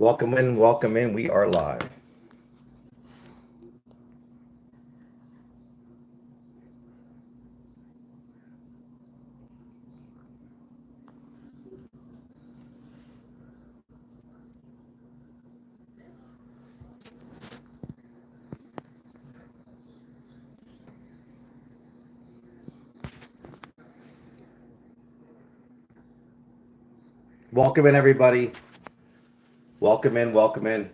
Welcome in, welcome in. We are live. Welcome in, everybody. Welcome in, welcome in.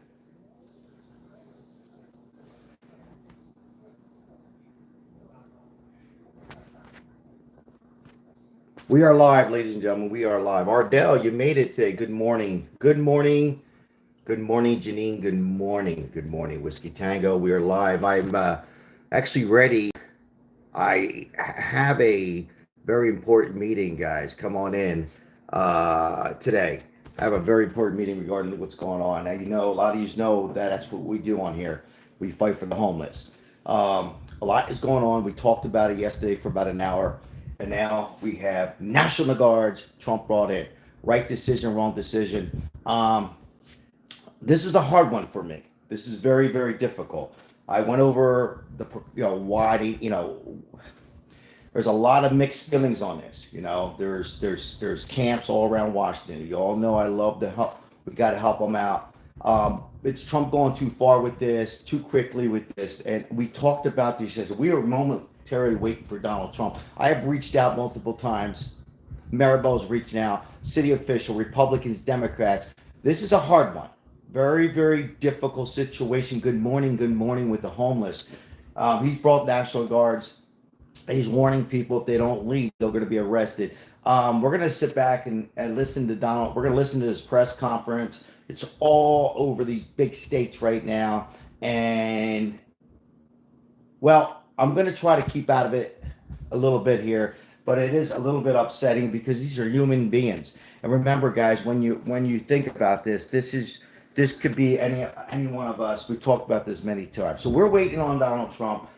We are live, ladies and gentlemen. We are live. Ardell, you made it today. Good morning. Good morning. Good morning, Janine. Good morning. Good morning, Whiskey Tango. We are live. I'm actually ready. I have a very important meeting, guys. Come on in today. I have a very important meeting regarding what's going on. Now, a lot of you know that that's what we do on here. We fight for the homeless. A lot is going on. We talked about it yesterday for about an hour. And now we have National Guards Trump brought in. Right decision, wrong decision. This is a hard one for me. This is very, very difficult. I went over the, why, there's a lot of mixed feelings on this. There's camps all around Washington. You all know I love to help. We got to help them out. It's Trump going too far with this, too quickly with this. And we talked about this. We were momentarily waiting for Donald Trump. I have reached out multiple times. Maribel's reaching out. City official, Republicans, Democrats. This is a hard one. Very, very difficult situation. Good morning with the homeless. He's brought National Guards. He's warning people if they don't leave, they're going to be arrested. We're going to sit back and listen to Donald. We're going to listen to his press conference. It's all over these big states right now. And, well, I'm going to try to keep out of it a little bit here, but it is a little bit upsetting because these are human beings. And remember, guys, when you think about this could be any one of us. We've talked about this many times. So we're waiting on Donald Trump.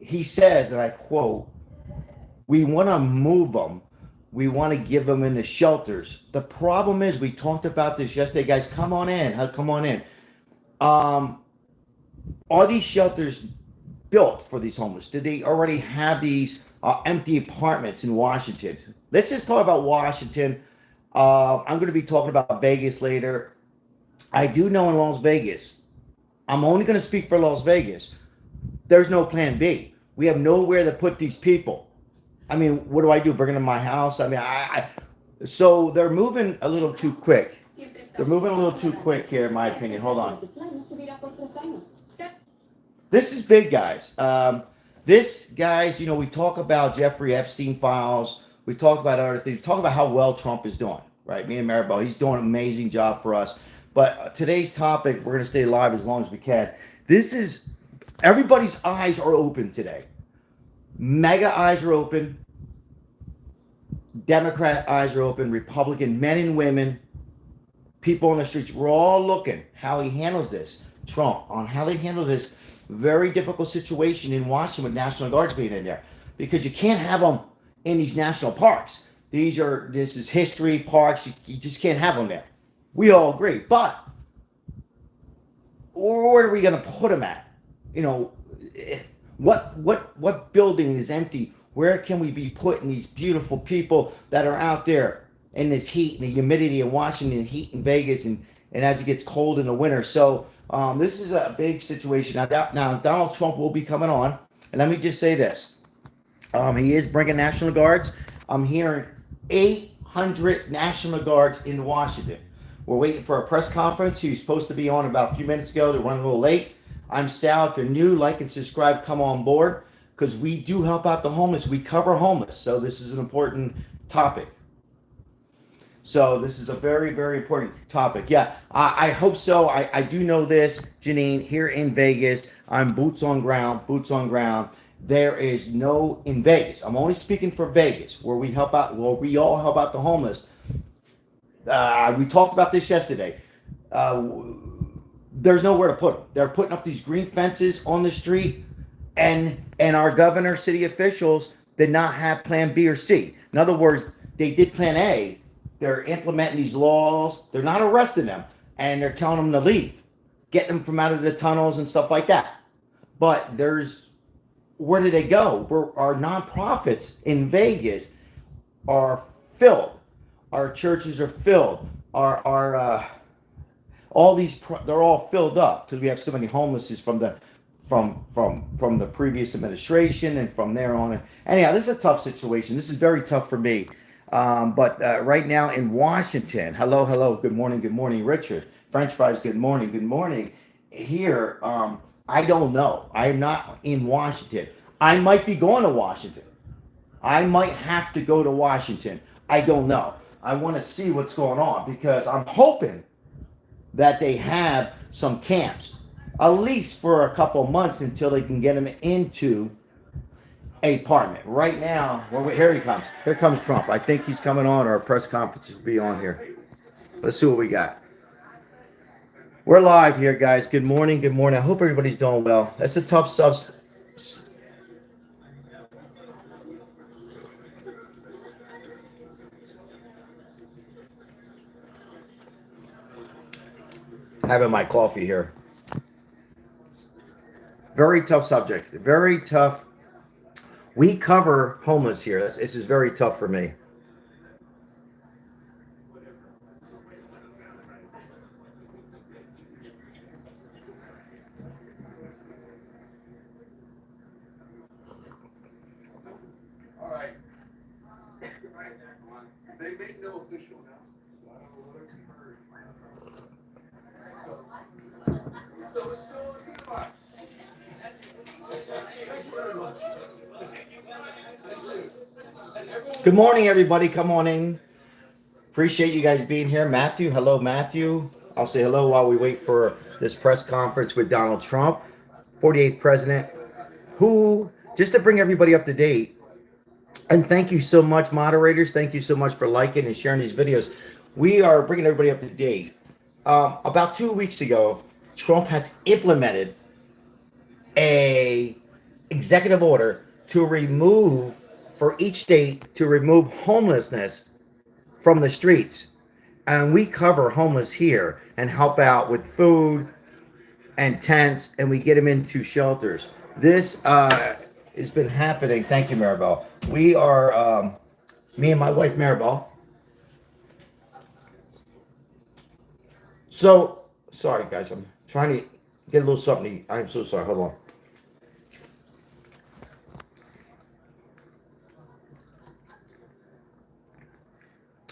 He says, and I quote, "We want to move them. We want to give them in the shelters." The problem is, we talked about this yesterday, guys. Come on in. Come on in. Are these shelters built for these homeless? Did they already have these empty apartments in Washington? Let's just talk about Washington. I'm going to be talking about Vegas later. I do know in Las Vegas, I'm only going to speak for Las Vegas. There's no plan B. We have nowhere to put these people. I mean, what do I do? Bring them to my house? I mean, so they're moving a little too quick. They're moving a little too quick here, in my opinion. Hold on. This is big, guys. We talk about Jeffrey Epstein files. We talk about other things. We talk about how well Trump is doing, right? Me and Maribel, he's doing an amazing job for us. But today's topic, we're going to stay live as long as we can. Everybody's eyes are open today. MAGA eyes are open. Democrat eyes are open. Republican men and women, people on the streets. We're all looking how he handles this, Trump, on how they handle this very difficult situation in Washington with National Guards being in there. Because you can't have them in these national parks. This is history parks. You just can't have them there. We all agree. But where are we going to put them at? What building is empty? Where can we be putting these beautiful people that are out there in this heat and the humidity in Washington, heat in Vegas, and as it gets cold in the winter? So this is a big situation. Now Donald Trump will be coming on, and let me just say this: he is bringing National Guards. I'm hearing 800 National Guards in Washington. We're waiting for a press conference. He was supposed to be on about a few minutes ago. They're running a little late. I'm Sal. If you're new, like and subscribe, come on board, because we do help out the homeless. We cover homeless. So this is an important topic. So this is a very, very important topic. Yeah, I hope so. I do know this, Janine, here in Vegas. I'm boots on ground. There is no, in Vegas, I'm only speaking for Vegas, where we all help out the homeless. We talked about this yesterday. There's nowhere to put them. They're putting up these green fences on the street, and our governor, city officials did not have plan B or C. In other words, they did plan A. They're implementing these laws. They're not arresting them. and they're telling them to leave, getting them from out of the tunnels and stuff like that. But where do they go? Our nonprofits in Vegas are filled. Our churches are filled. Our all these they're all filled up because we have so many homelesses from the previous administration and from there on. Anyhow, this is a tough situation. This is very tough for me. But right now in Washington, hello, good morning, Richard. French fries, good morning. Here, I don't know. I'm not in Washington. I might be going to Washington. I might have to go to Washington. I don't know. I want to see what's going on because I'm hoping that they have some camps, at least for a couple months until they can get them into a apartment. Right now, here he comes. Here comes Trump. I think he's coming on. Our press conference will be on here. Let's see what we got. We're live here, guys. Good morning. I hope everybody's doing well. That's a tough subject. Having my coffee here. Very tough subject. Very tough. We cover homeless here. This is very tough for me. All right. They made no official announcement, so I don't know what you've heard. So let's get by. Thanks very much. Good morning, everybody. Come on in. Appreciate you guys being here. Matthew, hello, Matthew. I'll say hello while we wait for this press conference with Donald Trump, 48th president, who, just to bring everybody up to date, and thank you so much, moderators. Thank you so much for liking and sharing these videos. We are bringing everybody up to date. About 2 weeks ago, Trump has implemented a executive order to remove, for each state, to remove homelessness from the streets. And we cover homeless here and help out with food and tents, and we get them into shelters. This has been happening. Thank you, Maribel. We are, me and my wife, Maribel. So, sorry, guys. I'm trying to get a little something to eat. I'm so sorry. Hold on.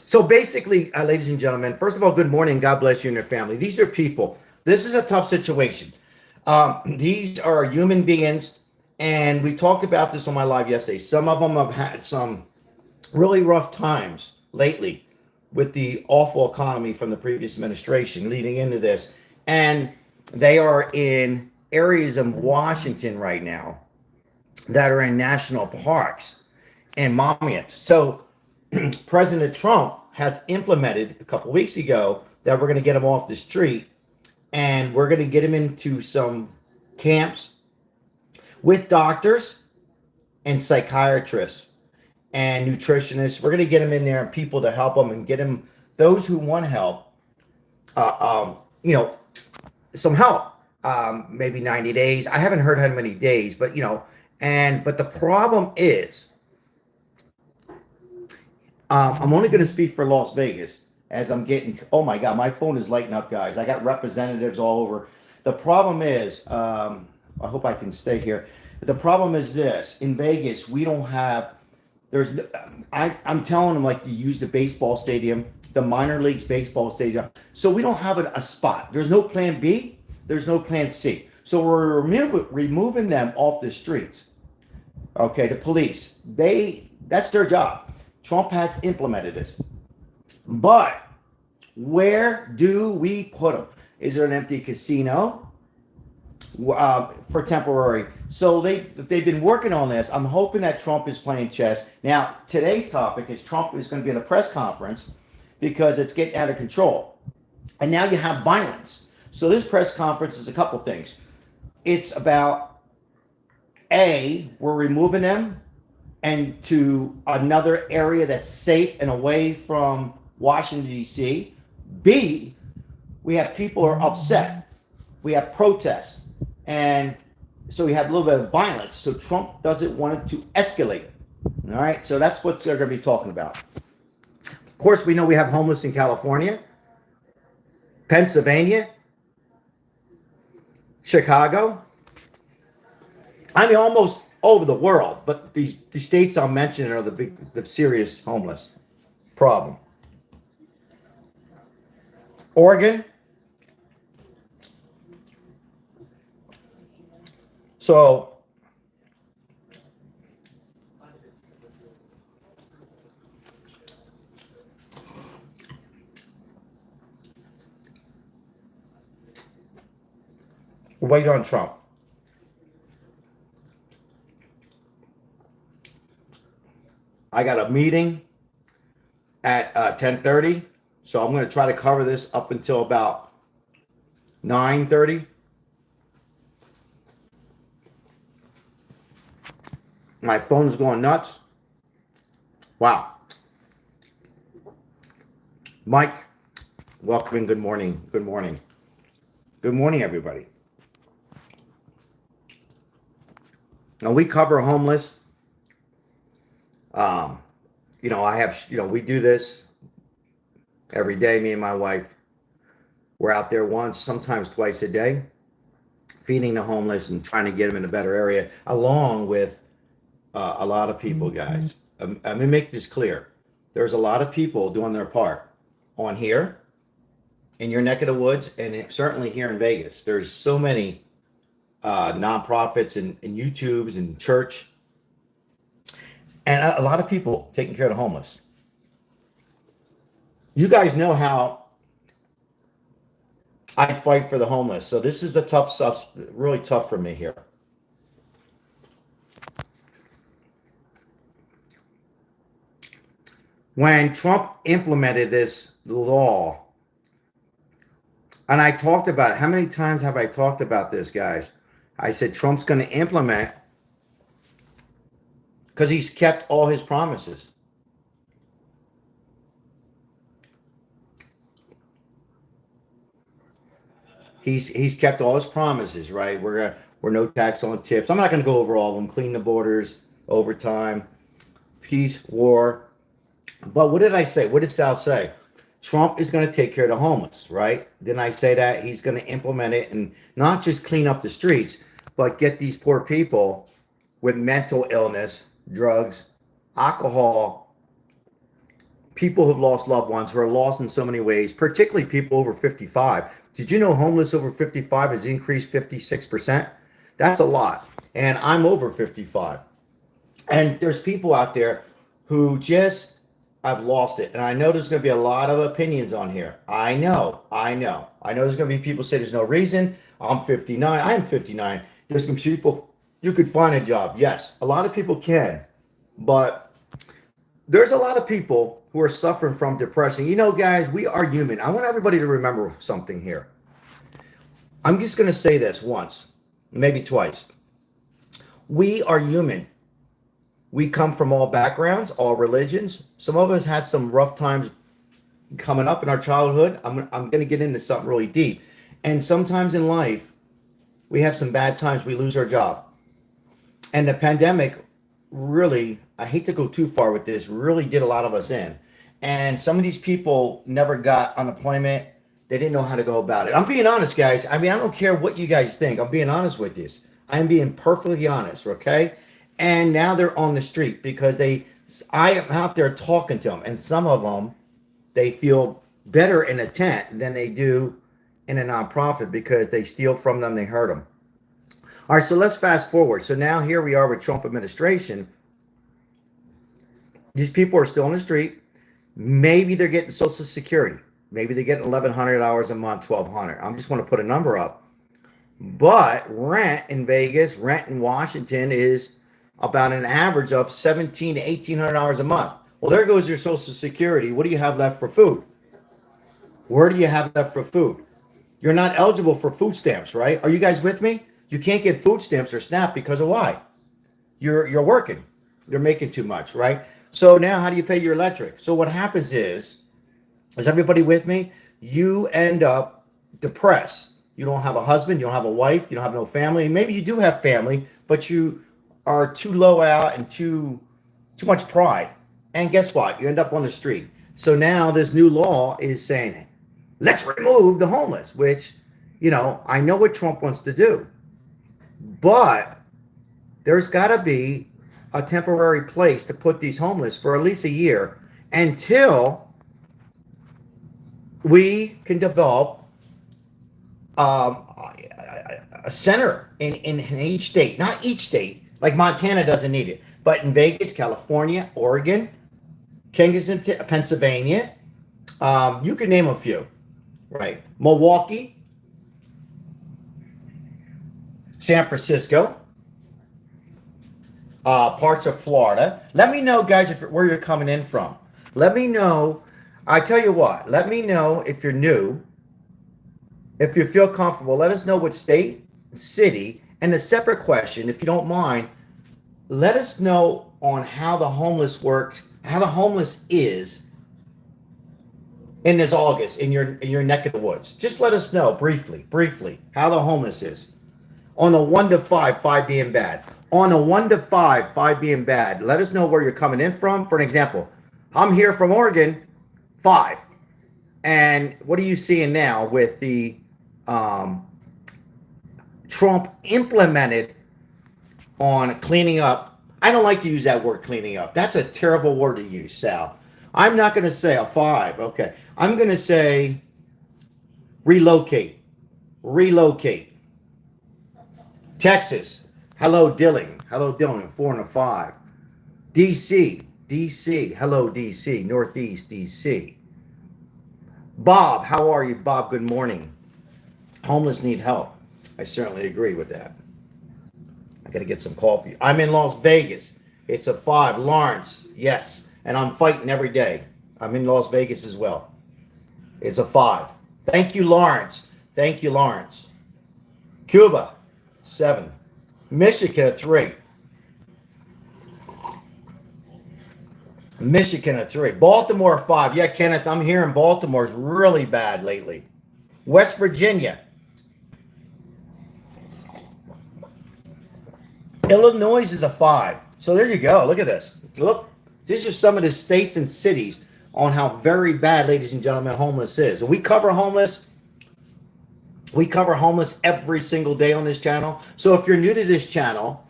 So basically, ladies and gentlemen, first of all, good morning. God bless you and your family. These are people. This is a tough situation. These are human beings, and we talked about this on my live yesterday. Some of them have had some really rough times lately with the awful economy from the previous administration leading into this. And they are in areas of Washington right now that are in national parks and monuments. So President Trump has implemented a couple weeks ago that we're going to get them off the street and we're going to get them into some camps with doctors and psychiatrists and nutritionists. We're going to get them in there and people to help them and get them, those who want help, some help, maybe 90 days. I haven't heard how many days, but but the problem is, I'm only going to speak for Las Vegas as I'm getting, oh my God, my phone is lighting up, guys. I got representatives all over. The problem is, I hope I can stay here. The problem is this, in Vegas, we don't have, I'm telling them like to use the baseball stadium, the minor leagues baseball stadium. So we don't have a spot. There's no plan B. There's no plan C. So we're removing them off the streets. Okay, the police, that's their job. Trump has implemented this. But where do we put them? Is there an empty casino for temporary? So they've been working on this. I'm hoping that Trump is playing chess. Now, today's topic is Trump is going to be in a press conference because it's getting out of control. And now you have violence. So this press conference is a couple things. It's about, A, we're removing them and to another area that's safe and away from Washington, D.C. B, we have people who are upset. We have protests. And so we have a little bit of violence. So Trump doesn't want it to escalate. All right. So that's what they're going to be talking about. Of course, we know we have homeless in California, Pennsylvania, Chicago. I mean, almost over the world. But the states I'm mentioning are the serious homeless problem. Oregon. So wait on Trump. I got a meeting at 10:30, so I'm going to try to cover this up until about 9:30. My phone is going nuts. Wow. Mike, welcome and good morning. Good morning. Good morning, everybody. Now we cover homeless. We do this every day. Me and my wife, we're out there once, sometimes twice a day, feeding the homeless and trying to get them in a better area, along with a lot of people, guys. Let me make this clear. There's a lot of people doing their part on here, in your neck of the woods, and certainly here in Vegas. There's so many nonprofits and YouTubes and church, and a lot of people taking care of the homeless. You guys know how I fight for the homeless. So this is the tough stuff, really tough for me here. When Trump implemented this law, and I talked about it, how many times have I talked about this, guys? I said Trump's going to implement because he's kept all his promises. He's kept all his promises, right? We're no tax on tips. I'm not going to go over all of them. Clean the borders, overtime, peace, war. But what did I say? What did Sal say? Trump is going to take care of the homeless, right? Didn't I say that? He's going to implement it and not just clean up the streets, but get these poor people with mental illness, drugs, alcohol, people who've lost loved ones, who are lost in so many ways, particularly people over 55. Did you know homeless over 55 has increased 56%? That's a lot. And I'm over 55. And there's people out there who just have lost it. And I know there's going to be a lot of opinions on here. I know there's going to be people say there's no reason. I'm 59. I am 59. There's some people, you could find a job. Yes, a lot of people can. But there's a lot of people who are suffering from depression. You know, guys, we are human. I want everybody to remember something here. I'm just going to say this once, maybe twice. We are human. We come from all backgrounds, all religions. Some of us had some rough times coming up in our childhood. I'm going to get into something really deep. And sometimes in life, we have some bad times. We lose our job. And the pandemic really, I hate to go too far with this, really did a lot of us in. And some of these people never got unemployment. They didn't know how to go about it. I'm being honest, guys. I mean, I don't care what you guys think. I'm being honest with you. I'm being perfectly honest, okay? And now they're on the street because I am out there talking to them. And some of them, they feel better in a tent than they do in a nonprofit because they steal from them, they hurt them. All right, so let's fast forward. So now here we are with Trump administration. These people are still on the street. Maybe they're getting Social Security. Maybe they're getting $1,100 a month, $1,200. I just want to put a number up. But rent in Vegas, rent in Washington is about an average of $1,700 to $1,800 a month. Well, there goes your Social Security. What do you have left for food? Where do you have left for food? You're not eligible for food stamps, right? Are you guys with me? You can't get food stamps or SNAP because of why? You're working. You're making too much, right? So now how do you pay your electric? So what happens is everybody with me? You end up depressed. You don't have a husband, you don't have a wife, you don't have no family. Maybe you do have family, but you are too low out and too much pride. And guess what? You end up on the street. So now this new law is saying, let's remove the homeless, which, I know what Trump wants to do, but there's got to be a temporary place to put these homeless for at least a year until we can develop a center in each state. Not each state, like Montana doesn't need it, but in Vegas, California, Oregon, Kensington, Pennsylvania, you can name a few, right? Milwaukee, San Francisco, parts of Florida. Let me know, guys, where you're coming in from. Let me know. I tell you what, let me know if you're new, if you feel comfortable. Let us know what state, city, and a separate question, if you don't mind, let us know on how the homeless works, how the homeless is in this August in your neck of the woods. Just let us know briefly, how the homeless is. On a 1 to 5, 5 being bad. On a 1 to 5, 5 being bad. Let us know where you're coming in from. For an example, I'm here from Oregon, 5. And what are you seeing now with the Trump implemented on cleaning up? I don't like to use that word, cleaning up. That's a terrible word to use, Sal. I'm not going to say a 5. Okay. I'm going to say relocate. Texas. Hello, Dylan. 4 and a 5. DC. Hello, DC. Northeast DC. Bob, how are you, Bob? Good morning. Homeless need help. I certainly agree with that. I got to get some coffee. I'm in Las Vegas. It's a 5. Lawrence, yes. And I'm fighting every day. I'm in Las Vegas as well. It's a 5. Thank you, Lawrence. Cuba, 7. Michigan, a 3. Michigan, a 3. Baltimore, a 5. Yeah, Kenneth, I'm hearing Baltimore's really bad lately. West Virginia. Illinois is a 5. So there you go. Look at this. Look, these are some of the states and cities on how very bad, ladies and gentlemen, homeless is. We cover homeless every single day on this channel. So if you're new to this channel,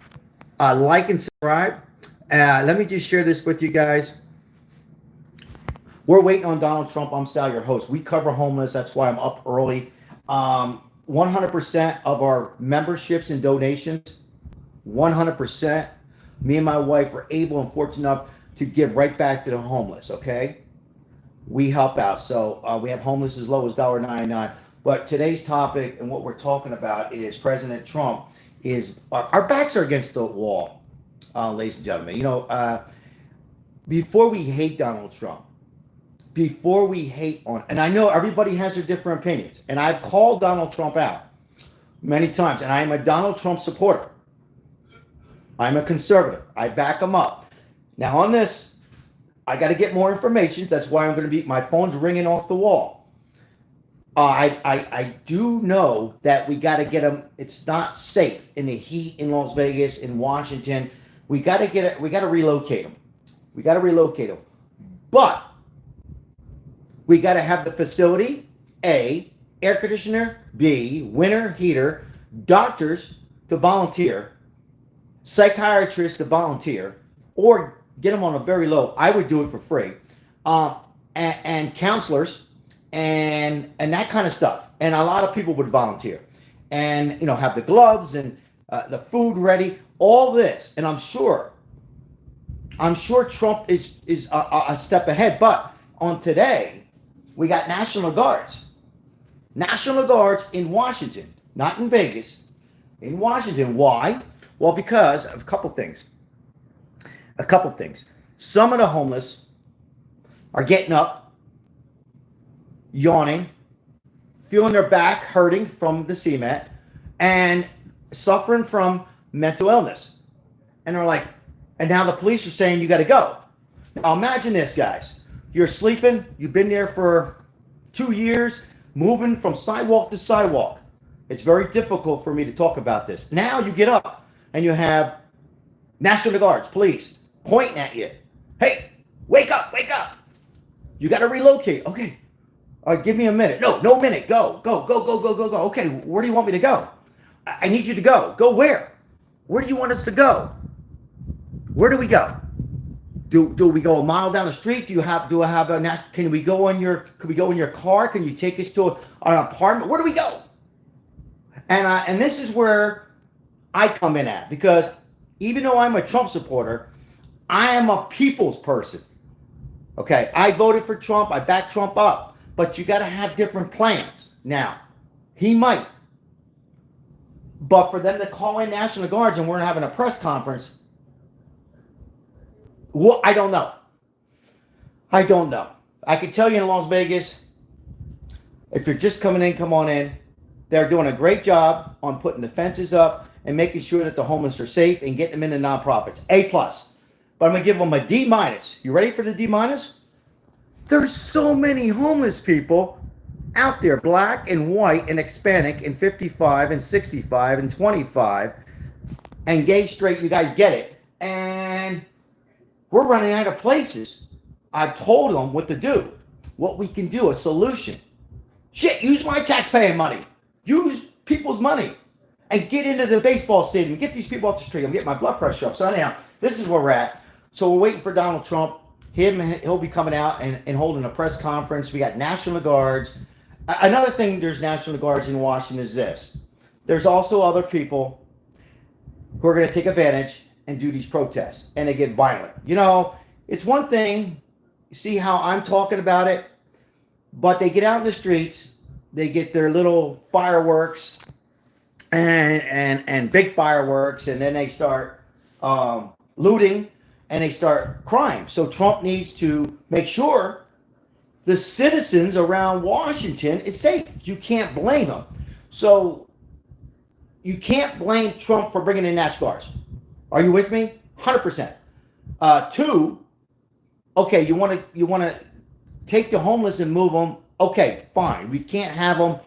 like and subscribe. Let me just share this with you guys. We're waiting on Donald Trump. I'm Sal, your host. We cover homeless. That's why I'm up early. 100% of our memberships and donations, 100%, me and my wife are able and fortunate enough to give right back to the homeless, okay? We help out. So we have homeless as low as $1.99. But today's topic and what we're talking about is President Trump is, our backs are against the wall, ladies and gentlemen. Before we hate Donald Trump, and I know everybody has their different opinions, and I've called Donald Trump out many times, and I am a Donald Trump supporter. I'm a conservative. I back him up. Now on this, I got to get more information. That's why I'm going to be, my phone's ringing off the wall. I do know that we got to get him. It's not safe in the heat in Las Vegas, in Washington. We got to relocate him. But we got to have the facility, A, air conditioner, B, winter heater, doctors to volunteer, psychiatrists to volunteer, or get them on a very low. I would do it for free, and counselors, and that kind of stuff. And a lot of people would volunteer, and have the gloves and the food ready. All this, and I'm sure Trump is a step ahead. But on today, we got National Guards in Washington, not in Vegas, in Washington. Why? Well, because of a couple things. Some of the homeless are getting up, yawning, feeling their back hurting from the cement, and suffering from mental illness. And they're like, and now the police are saying you got to go. Now imagine this, guys. You're sleeping. You've been there for 2 years. moving from sidewalk to sidewalk. It's very difficult for me to talk about this. Now you get up and you have National Guards, police pointing at you. Hey, wake up, wake up. You got to relocate. Okay. All right, give me a minute. No minute. Go. Okay, where do you want me to go? I need you to go. Go where? Where do you want us to go? Where do we go? Do we go a mile down the street? Can we go in your car? Can you take us to an apartment? Where do we go? And this is where I come in at, because even though I'm a Trump supporter, I am a people's person. Okay, I voted for Trump. I backed Trump up, but you got to have different plans. Now, he might, but for them to call in National Guards and we're having a press conference, well, I don't know. I can tell you in Las Vegas, if you're just coming in, come on in. They're doing a great job on putting the fences up and making sure that the homeless are safe and getting them into nonprofits. A+. But I'm going to give them a D-. You ready for the D-? There's so many homeless people out there, black and white and Hispanic and 55 and 65 and 25 and gay, straight, you guys get it. And we're running out of places. I've told them what to do, what we can do, a solution. Shit, use my taxpaying money. Use people's money and get into the baseball stadium. Get these people off the street. I'm getting my blood pressure up. So anyhow, this is where we're at. So we're waiting for Donald Trump. He'll be coming out and holding a press conference. We got National Guards. Another thing, there's National Guards in Washington is this. There's also other people who are going to take advantage and do these protests, and they get violent. You know, it's one thing, you see how I'm talking about it, but they get out in the streets, they get their little fireworks and big fireworks, and then they start looting and they start crime. So Trump needs to make sure the citizens around Washington is safe. You can't blame them. So you can't blame Trump for bringing in National Guards. Are you with me? 100%. Two, okay, you want to take the homeless and move them. Okay, fine. We can't have them.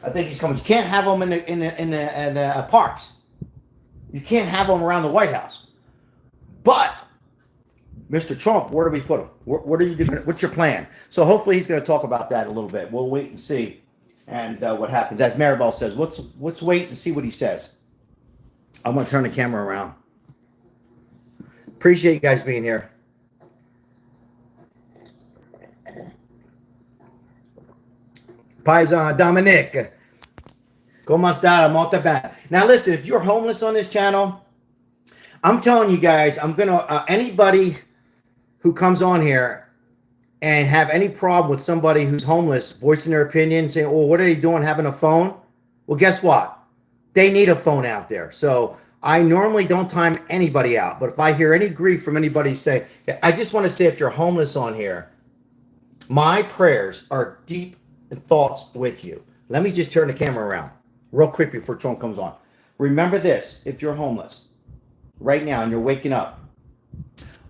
I think he's coming. You can't have them in the parks. You can't have them around the White House. But Mr. Trump, where do we put him? What are you doing? What's your plan? So hopefully he's going to talk about that a little bit. We'll wait and see, and what happens. As Maribel says, let's wait and see what he says. I'm going to turn the camera around. Appreciate you guys being here. Paisan Dominic. ¿Cómo está? Molto bene. Now listen, if you're homeless on this channel, I'm telling you guys, I'm going to, anybody who comes on here and have any problem with somebody who's homeless, voicing their opinion, saying, well, what are they doing having a phone? Well, guess what? They need a phone out there. So I normally don't time anybody out. But if I hear any grief from anybody say, I just want to say, if you're homeless on here, my prayers are deep thoughts with you. Let me just turn the camera around real quick before Trump comes on. Remember this, if you're homeless right now and you're waking up,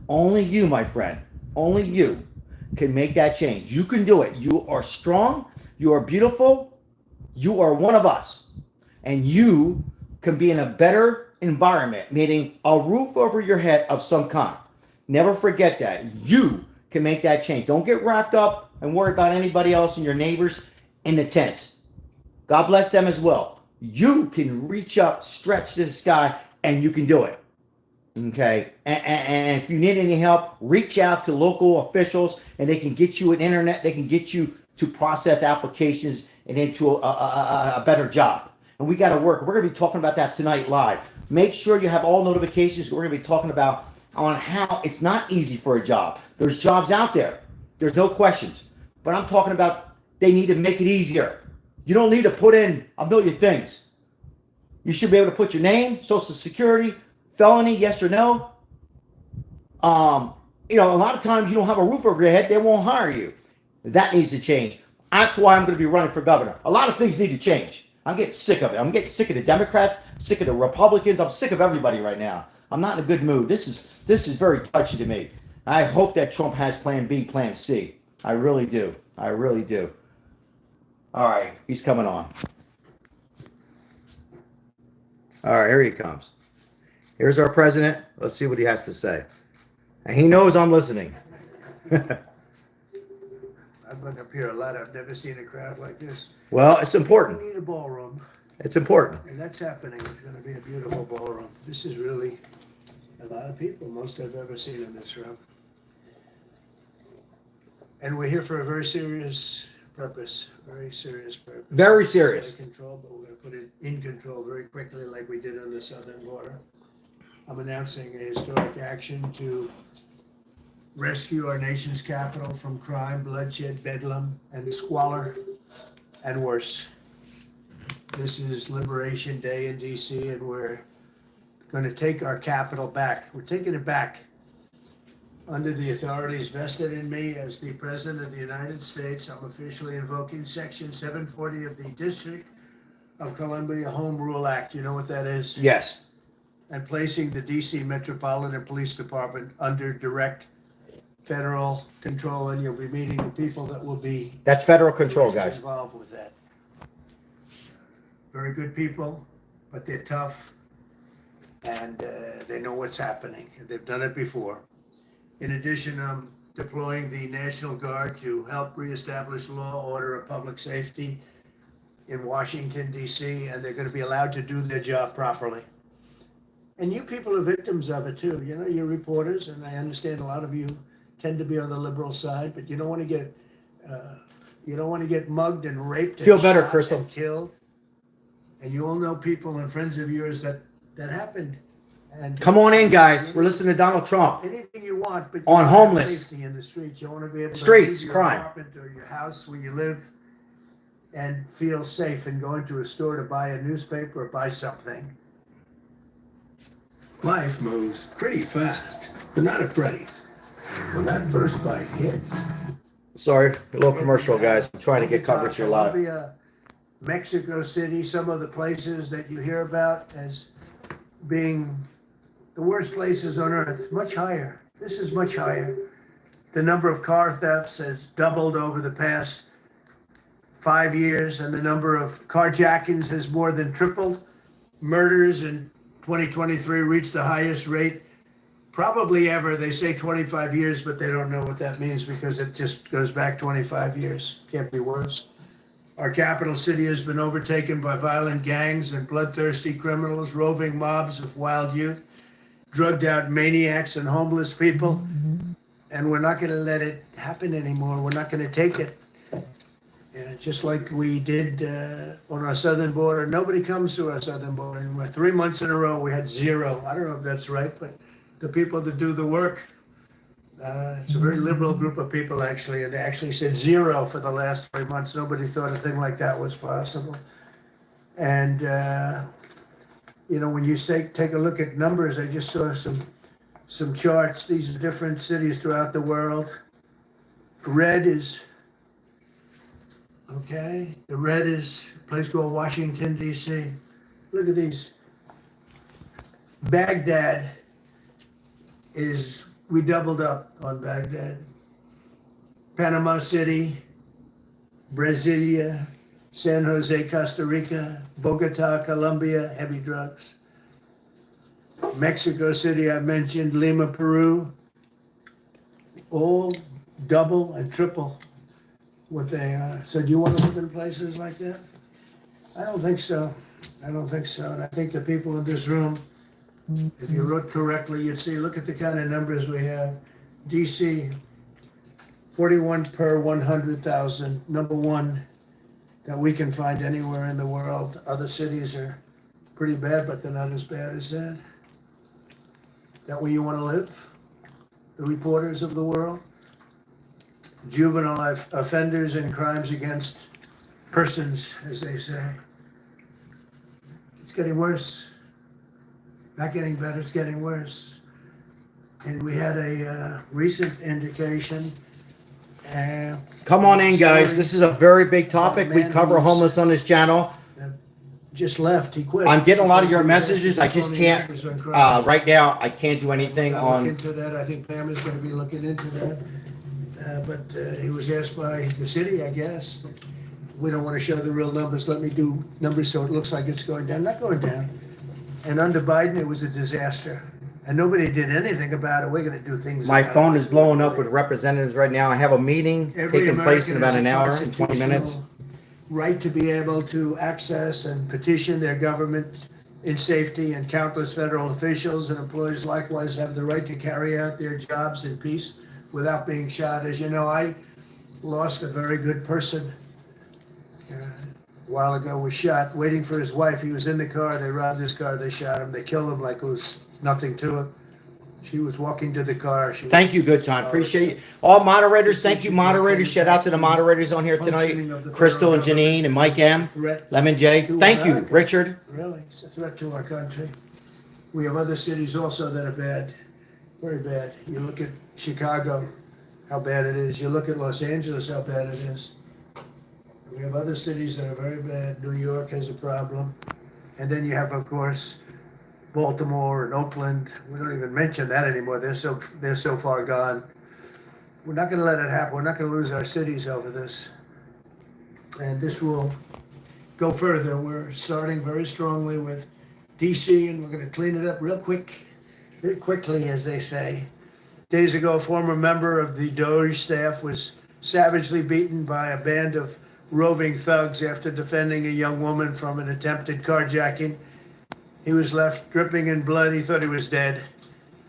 only you, my friend, only you can make that change. You can do it. You are strong. You are beautiful. You are one of us. And you can be in a better environment, meaning a roof over your head of some kind. Never forget that. You can make that change. Don't get wrapped up and worry about anybody else and your neighbors in the tents. God bless them as well. You can reach up, stretch to the sky, and you can do it. Okay? And if you need any help, reach out to local officials, and they can get you an internet. They can get you to process applications and into a better job. And we got to work. We're going to be talking about that tonight live. Make sure you have all notifications. We're going to be talking about on how it's not easy for a job. There's jobs out there. There's no questions. But I'm talking about they need to make it easier. You don't need to put in a million things. You should be able to put your name, social security, felony, yes or no. A lot of times you don't have a roof over your head, they won't hire you. That needs to change. That's why I'm going to be running for governor. A lot of things need to change. I'm getting sick of it. I'm getting sick of the Democrats, sick of the Republicans. I'm sick of everybody right now. I'm not in a good mood. This is very touchy to me. I hope that Trump has plan B, plan C. I really do. I really do. All right, he's coming on. All right, here he comes. Here's our president. Let's see what he has to say. And he knows I'm listening. I've been up here a lot. I've never seen a crowd like this. Well, it's important. We need a ballroom, It's important. and that's happening. It's going to be a beautiful ballroom. This is really a lot of people, most I've ever seen in this room. And we're here for a very serious purpose, very serious purpose. Very serious. It's under control, but we're going to put it in control very quickly like we did on the southern border. I'm announcing a historic action to rescue our nation's capital from crime, bloodshed, bedlam, and squalor, and worse. This is Liberation Day in DC, and we're going to take our capital back. We're taking it back under the authorities vested in me as the President of the United States. I'm officially invoking Section 740 of the District of Columbia Home Rule Act. You know what that is? Yes. And placing the DC Metropolitan Police Department under direct federal control, and you'll be meeting the people that will be That's federal control, guys. involved with that. Very good people, but they're tough, and they know what's happening. They've done it before. In addition, I'm deploying the National Guard to help reestablish law, order, and public safety in Washington, D.C., and they're going to be allowed to do their job properly. And you people are victims of it too. You know, you're reporters, and I understand a lot of you tend to be on the liberal side, but you don't want to get mugged and raped. Feel and better, shot Crystal. and killed. And you all know people and friends of yours that happened. And Come on in, guys. We're listening to Donald Trump. anything you want, but you On want to have homeless. safety in the streets. You want to be able to Streets, leave your crime. apartment or your house where you live and feel safe and going to a store to buy a newspaper or buy something. Life moves pretty fast, but not at Freddy's. When that first bite hits, Sorry, a little commercial, guys. I'm trying to get coverage here live. Colombia, Mexico City, some of the places that you hear about as being the worst places on earth, much higher. This is much higher. The number of car thefts has doubled over the past 5 years, and the number of carjackings has more than tripled. Murders in 2023 reached the highest rate probably ever. They say 25 years, but they don't know what that means because it just goes back 25 years. Can't be worse. Our capital city has been overtaken by violent gangs and bloodthirsty criminals, roving mobs of wild youth, drugged out maniacs and homeless people. And we're not going to let it happen anymore. We're not going to take it. Just like we did on our southern border. Nobody comes to our southern border anymore. 3 months in a row, we had zero. I don't know if that's right, but the people that do the work, it's a very liberal group of people, actually, and they actually said zero for the last 3 months. Nobody thought a thing like that was possible. And, when you take a look at numbers, I just saw some charts. These are different cities throughout the world. Red is, okay, the red is a place called Washington, D.C. Look at these. Baghdad we doubled up on Baghdad. Panama City, Brasilia, San Jose, Costa Rica, Bogota, Colombia, heavy drugs. Mexico City, I mentioned, Lima, Peru, all double and triple what they are. So do you want to live in places like that? I don't think so. And I think the people in this room, if you wrote correctly, you'd see, look at the kind of numbers we have. DC, 41 per 100,000, number one that we can find anywhere in the world. Other cities are pretty bad, but they're not as bad as that. Is that where you want to live? The reporters of the world? Juvenile offenders and crimes against persons, as they say. It's getting worse. Not getting better, it's getting worse. And we had a recent indication. Come on in, guys. This is a very big topic. We cover homeless on this channel. Just left, he quit. I'm getting a lot of your messages. I just can't, right now, I can't do anything Look on. into that. I think Pam is going to be looking into that. But he was asked by the city, I guess, we don't want to show the real numbers, let me do numbers so it looks like it's going down, not going down. And under Biden, it was a disaster. And nobody did anything about it. We're going to do things My about phone it. is blowing up with representatives right now. I have a meeting Every taking place in American about has an a hour and 20 minutes. constitutional right to be able to access and petition their government in safety, and countless federal officials and employees likewise have the right to carry out their jobs in peace without being shot. As you know, I lost a very good person a while ago, was shot waiting for his wife. He was in the car, they robbed his car, they shot him, they killed him like it was nothing to it. She was walking to the car. Thank you, good time. Appreciate you. All moderators, thank you, moderators. Shout out to the moderators on here tonight. Crystal and Janine and Mike M. Lemon J. Thank you, Richard. Really, it's a threat to our country. We have other cities also that are bad, very bad. You look at Chicago, how bad it is. You look at Los Angeles, how bad it is. We have other cities that are very bad. New York has a problem. And then you have, of course, Baltimore and Oakland. We don't even mention that anymore. They're so far gone. We're not going to let it happen. We're not going to lose our cities over this. And this will go further. We're starting very strongly with DC, and we're going to clean it up real quick, very quickly, as they say. Days ago, a former member of the Doge staff was savagely beaten by a band of roving thugs after defending a young woman from an attempted carjacking. He was left dripping in blood. He thought he was dead,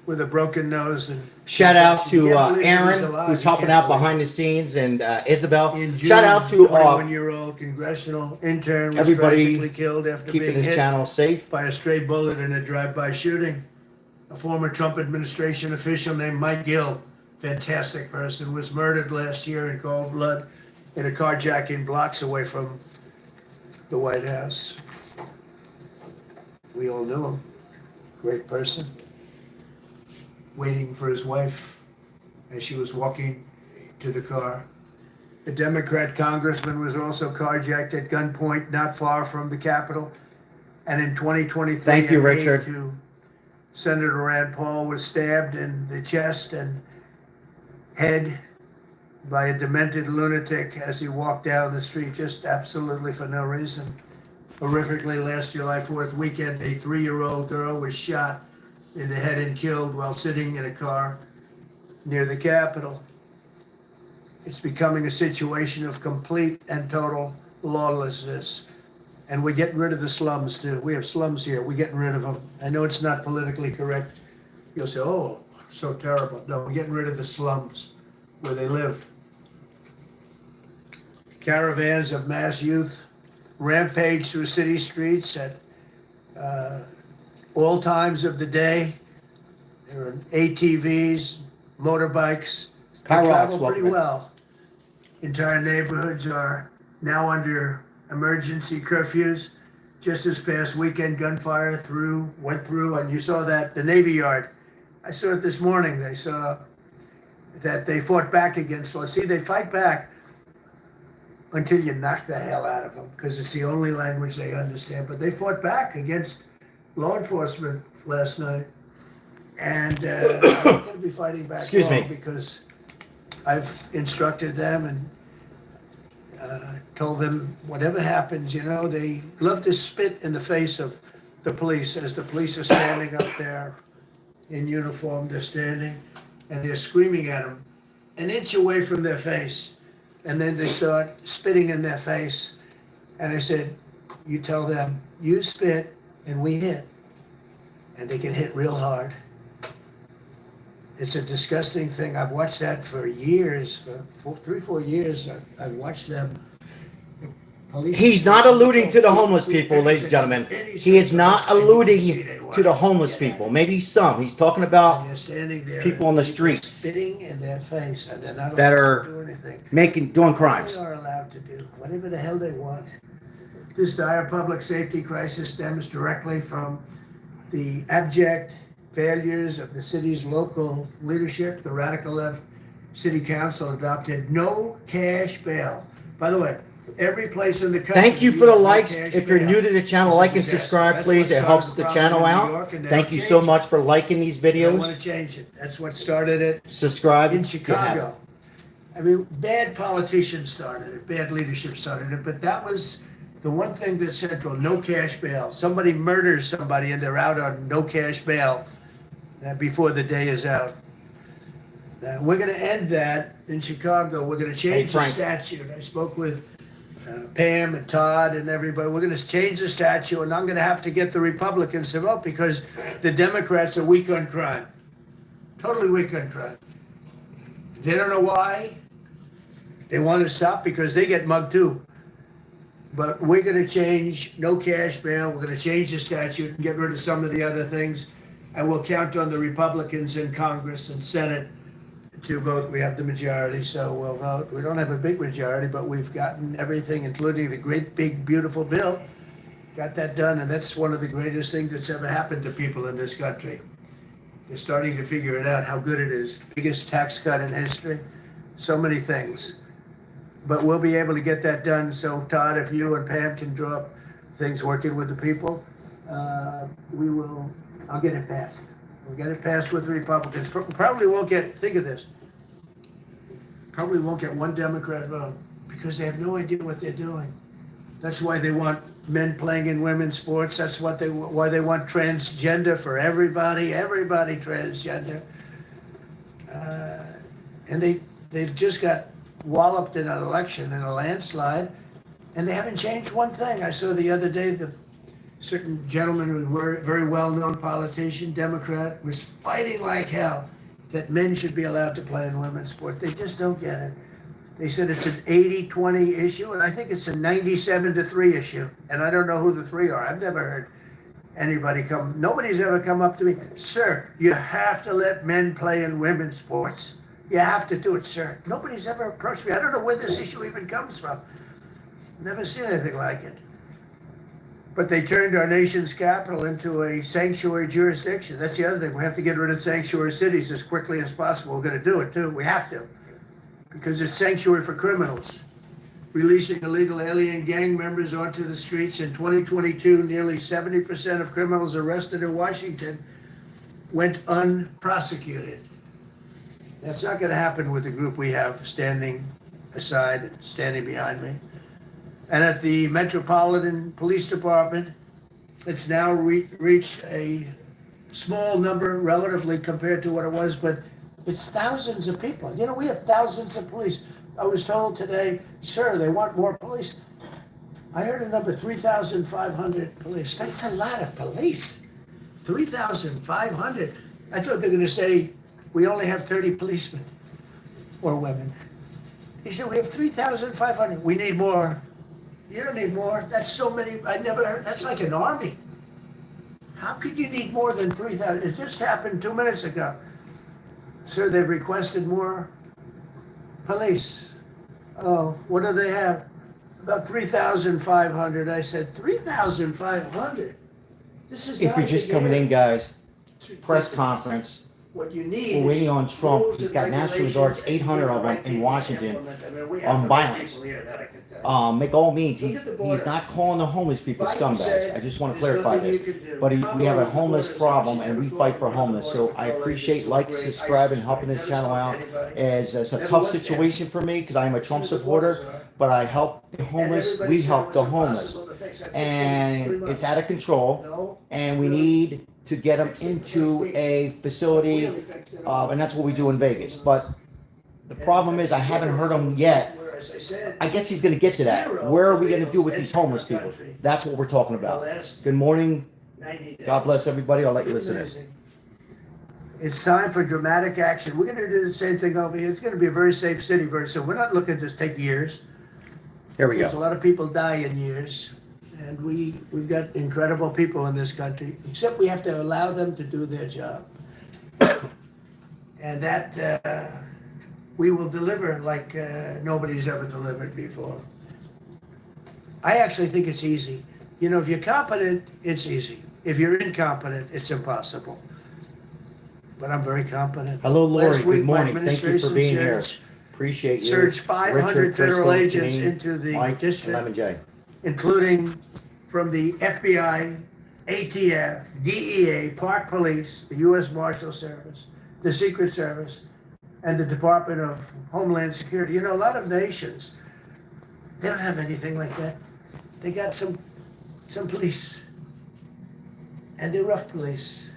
with a broken nose. And shout out to Aaron, who's helping out behind the scenes, and Isabel. In June, Shout out to 21-year-old congressional intern was everybody tragically killed after keeping being this hit channel safe. by a stray bullet in a drive-by shooting. A former Trump administration official named Mike Gill, fantastic person, was murdered last year in cold blood in a carjacking blocks away from the White House. We all knew him. Great person. Waiting for his wife as she was walking to the car. A Democrat congressman was also carjacked at gunpoint not far from the Capitol. And in 2023, Thank you, an aide Richard. to Senator Rand Paul was stabbed in the chest and head by a demented lunatic as he walked down the street, just absolutely for no reason. Horrifically, last July 4th weekend, a 3-year-old girl was shot in the head and killed while sitting in a car near the Capitol. It's becoming a situation of complete and total lawlessness. And we're getting rid of the slums too. We have slums here. We're getting rid of them. I know it's not politically correct. You'll say, oh, so terrible. No, we're getting rid of the slums where they live. Caravans of mass youth rampage through city streets at all times of the day. There are ATVs, motorbikes. They travel pretty well. Entire neighborhoods are now under emergency curfews. Just this past weekend, gunfire went through, and you saw that, the Navy Yard. I saw it this morning. They saw that they fought back against law. See, they fight back until you knock the hell out of them, because it's the only language they understand. But they fought back against law enforcement last night. And they're going to be fighting back Excuse me. because I've instructed them and told them whatever happens, they love to spit in the face of the police as the police are standing up there in uniform. They're standing and they're screaming at them an inch away from their face. And then they start spitting in their face. And I said, you tell them, you spit and we hit. And they get hit real hard. It's a disgusting thing. I've watched that for years, for 3-4 years. I've watched them. He's not alluding to the homeless people, ladies and gentlemen. He is not alluding to the homeless people. Maybe some. He's talking about people on the streets spitting in their face, and they're not that allowed to are do anything. doing crimes. They are allowed to do whatever the hell they want. This dire public safety crisis stems directly from the abject failures of the city's local leadership. The radical left city council adopted no cash bail. By the way, every place in the country. Thank you for the no likes. cash If you're bail. new to the channel, like and subscribe, please. It helps the channel out. Thank you so much for liking these They don't want videos. to change it. That's what started it Subscribe. in if you haven't. Chicago. I mean, bad politicians started it, bad leadership started it, but that was the one thing that's central, no cash bail. Somebody murders somebody and they're out on no cash bail before the day is out. We're gonna end that in Chicago. We're gonna change the Frank. statute. I spoke with Pam and Todd and everybody. We're gonna change the statute, and I'm gonna have to get the Republicans to vote because the Democrats are weak on crime. Totally weak on crime. They don't know why. They want to stop because they get mugged too. But we're going to change no cash bail. We're going to change the statute and get rid of some of the other things. And we'll count on the Republicans in Congress and Senate to vote. We have the majority, so we'll vote. We don't have a big majority, but we've gotten everything, including the great, big, beautiful bill. Got that done, and that's one of the greatest things that's ever happened to people in this country. They're starting to figure it out, how good it is. Biggest tax cut in history. So many things. But we'll be able to get that done. So Todd, if you and Pam can draw up things working with the people, I'll get it passed. We'll get it passed with the Republicans. Probably won't get, think of this, probably won't get one Democrat vote because they have no idea what they're doing. That's why they want men playing in women's sports. That's why they want transgender for everybody transgender. And they've just got walloped in an election, in a landslide, and they haven't changed one thing. I saw the other day the certain gentleman who was a very well-known politician, Democrat, was fighting like hell that men should be allowed to play in women's sport. They just don't get it. They said it's an 80-20 issue, and I think it's a 97-3 issue. And I don't know who the three are. I've never heard anybody nobody's ever come up to me, sir, you have to let men play in women's sports. You have to do it, sir. Nobody's ever approached me. I don't know where this issue even comes from. Never seen anything like it. But they turned our nation's capital into a sanctuary jurisdiction. That's the other thing. We have to get rid of sanctuary cities as quickly as possible. We're going to do it, too. We have to. Because it's sanctuary for criminals. Releasing illegal alien gang members onto the streets. In 2022, nearly 70% of criminals arrested in Washington went unprosecuted. That's not going to happen with the group we have standing aside, standing behind me. And at the Metropolitan Police Department, it's now reached a small number relatively compared to what it was, but it's thousands of people. You know, we have thousands of police. I was told today, sir, they want more police. I heard a number, 3,500 police. That's a lot of police. 3,500. I thought they were going to say, we only have 30 policemen or women. He said, we have 3,500. We need more. You don't need more. That's so many. I never heard. That's like an army. How could you need more than 3,000? It just happened 2 minutes ago. Sir, they've requested more police. Oh, what do they have? About 3,500. I said, 3,500? This is If you're just coming in, guys, press conference. What you need. We're waiting on Trump. rules He's and got National regulations Guards, that 800 of them people in Washington implement. I mean, we have on the violence. people here, that I can tell. Make all means. Look at the He's border. not calling the homeless people Biden scumbags. said I just want to there's clarify nothing this. you can do. But we have a homeless Borders, problem, and we Washington, fight for homeless. So I appreciate like, subscribe, and helping this channel out. As it's a tough situation for me because I am a Trump supporter, but I help the homeless. We help the homeless, and it's out of control. And we need to get them into a facility, and that's what we do in Vegas. But the problem is I haven't heard him yet. I guess he's going to get to that. Where are we going to do with these homeless people? That's what we're talking about. Good morning. God bless everybody. I'll let you listen in. It's time for dramatic action. We're going to do the same thing over here. It's going to be a very safe city very soon. We're not looking to take years. Here we There's a go. lot of people die in years. And we've got incredible people in this country, except we have to allow them to do their job. And that we will deliver like nobody's ever delivered before. I actually think it's easy. You know, if you're competent, it's easy. If you're incompetent, it's impossible. But I'm very competent. Hello, Lori. Last week, Good my morning. Thank you for administration being here. surged Appreciate you. Surged 500 Richard, federal Crystal, agents Janine, into the Mike, district. 11J. Including from the FBI, ATF, DEA, Park Police, the U.S. Marshal Service, the Secret Service, and the Department of Homeland Security. You know, a lot of nations, they don't have anything like that. They got some police, and they're rough police.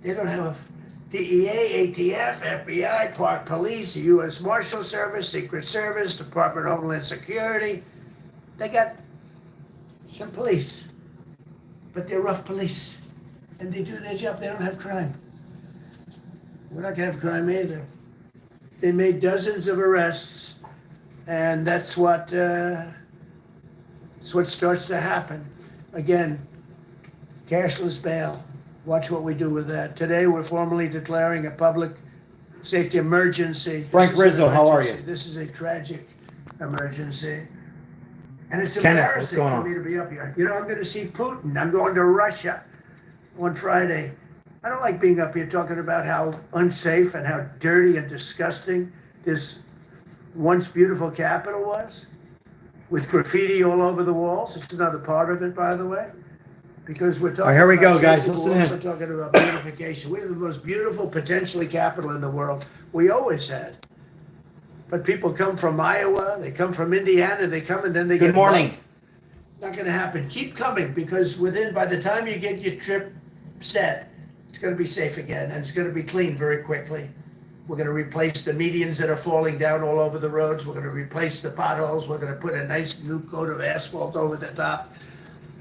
They don't have DEA, ATF, FBI, Park Police, U.S. Marshal Service, Secret Service, Department of Homeland Security. They got some police, but they're rough police, and they do their job. They don't have crime. We're not gonna have crime either. They made dozens of arrests, and that's what starts to happen. Again, cashless bail. Watch what we do with that. Today, we're formally declaring a public safety emergency. Frank Rizzo, how are you? This is a tragic emergency. And it's Kenneth, embarrassing what's for going me to be up here. You know, I'm going to see Putin. I'm going to Russia on Friday. I don't like being up here talking about how unsafe and how dirty and disgusting this once beautiful capital was, with graffiti all over the walls. It's another part of it, by the way, because we're talking. All right, here we about go, guys. safety, Listen we're in. also talking about beautification. We have the most beautiful, potentially capital in the world. We always had. But people come from Iowa, they come from Indiana, they come and then they get. Good morning. mugged. Not going to happen. Keep coming, because by the time you get your trip set, it's going to be safe again, and it's going to be clean very quickly. We're going to replace the medians that are falling down all over the roads. We're going to replace the potholes. We're going to put a nice new coat of asphalt over the top.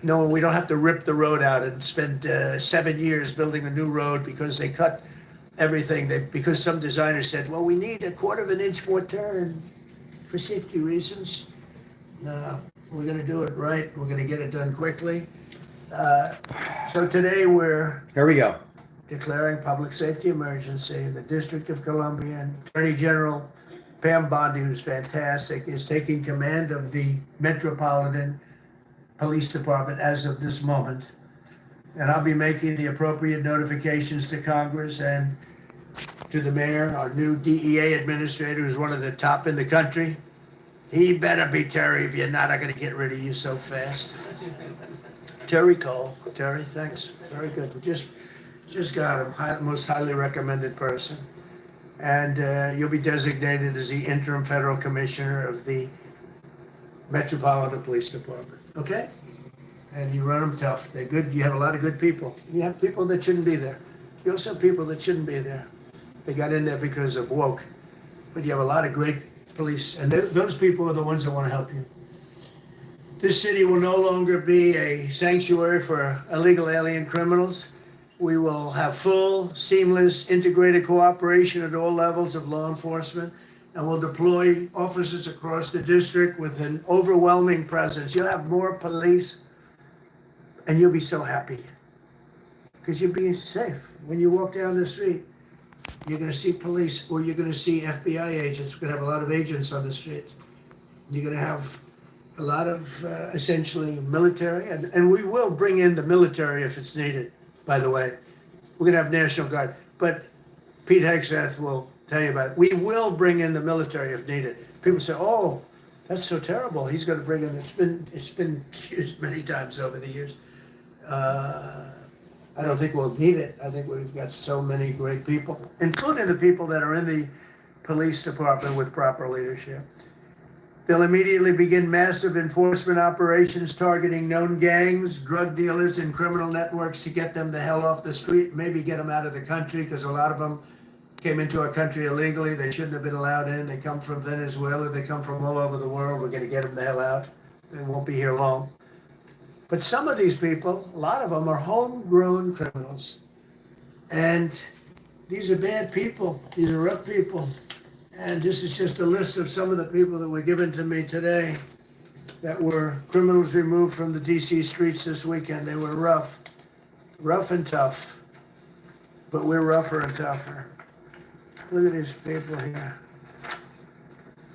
No, we don't have to rip the road out and spend 7 years building a new road because they cut everything. Because some designer said, well, we need a 1/4 of an inch more turn for safety reasons. No, we're going to do it right. We're going to get it done quickly. So today Here we go. declaring public safety emergency in the District of Columbia, and Attorney General Pam Bondi, who's fantastic, is taking command of the Metropolitan Police Department as of this moment. And I'll be making the appropriate notifications to Congress and to the mayor, our new DEA administrator, who's one of the top in the country. He better be Terry. If you're not, I'm going to get rid of you so fast. Terry Cole. Terry, thanks. Very good. We just got him. Most highly recommended person. And you'll be designated as the interim federal commissioner of the Metropolitan Police Department. Okay? And you run them tough. They're good. You have a lot of good people. You have people that shouldn't be there. You also have people that shouldn't be there. They got in there because of woke. But you have a lot of great police. And those people are the ones that want to help you. This city will no longer be a sanctuary for illegal alien criminals. We will have full, seamless, integrated cooperation at all levels of law enforcement, and we'll deploy officers across the district with an overwhelming presence. You'll have more police, and you'll be so happy because you'll be safe. When you walk down the street, you're going to see police, or you're going to see FBI agents. We're going to have a lot of agents on the street. You're going to have a lot of essentially military, and we will bring in the military if it's needed, by the way. We're going to have National Guard, but Pete Hegseth will tell you about it. We will bring in the military if needed. People say, oh, that's so terrible. He's going to bring in, it's been used many times over the years. I don't think we'll need it. I think we've got so many great people, including the people that are in the police department with proper leadership. They'll immediately begin massive enforcement operations targeting known gangs, drug dealers, and criminal networks to get them the hell off the street, maybe get them out of the country, because a lot of them came into our country illegally. They shouldn't have been allowed in. They come from Venezuela. They come from all over the world. We're going to get them the hell out. They won't be here long. But some of these people, a lot of them, are homegrown criminals. And these are bad people. These are rough people. And this is just a list of some of the people that were given to me today that were criminals removed from the DC streets this weekend. They were rough and tough, but we're rougher and tougher. Look at these people here.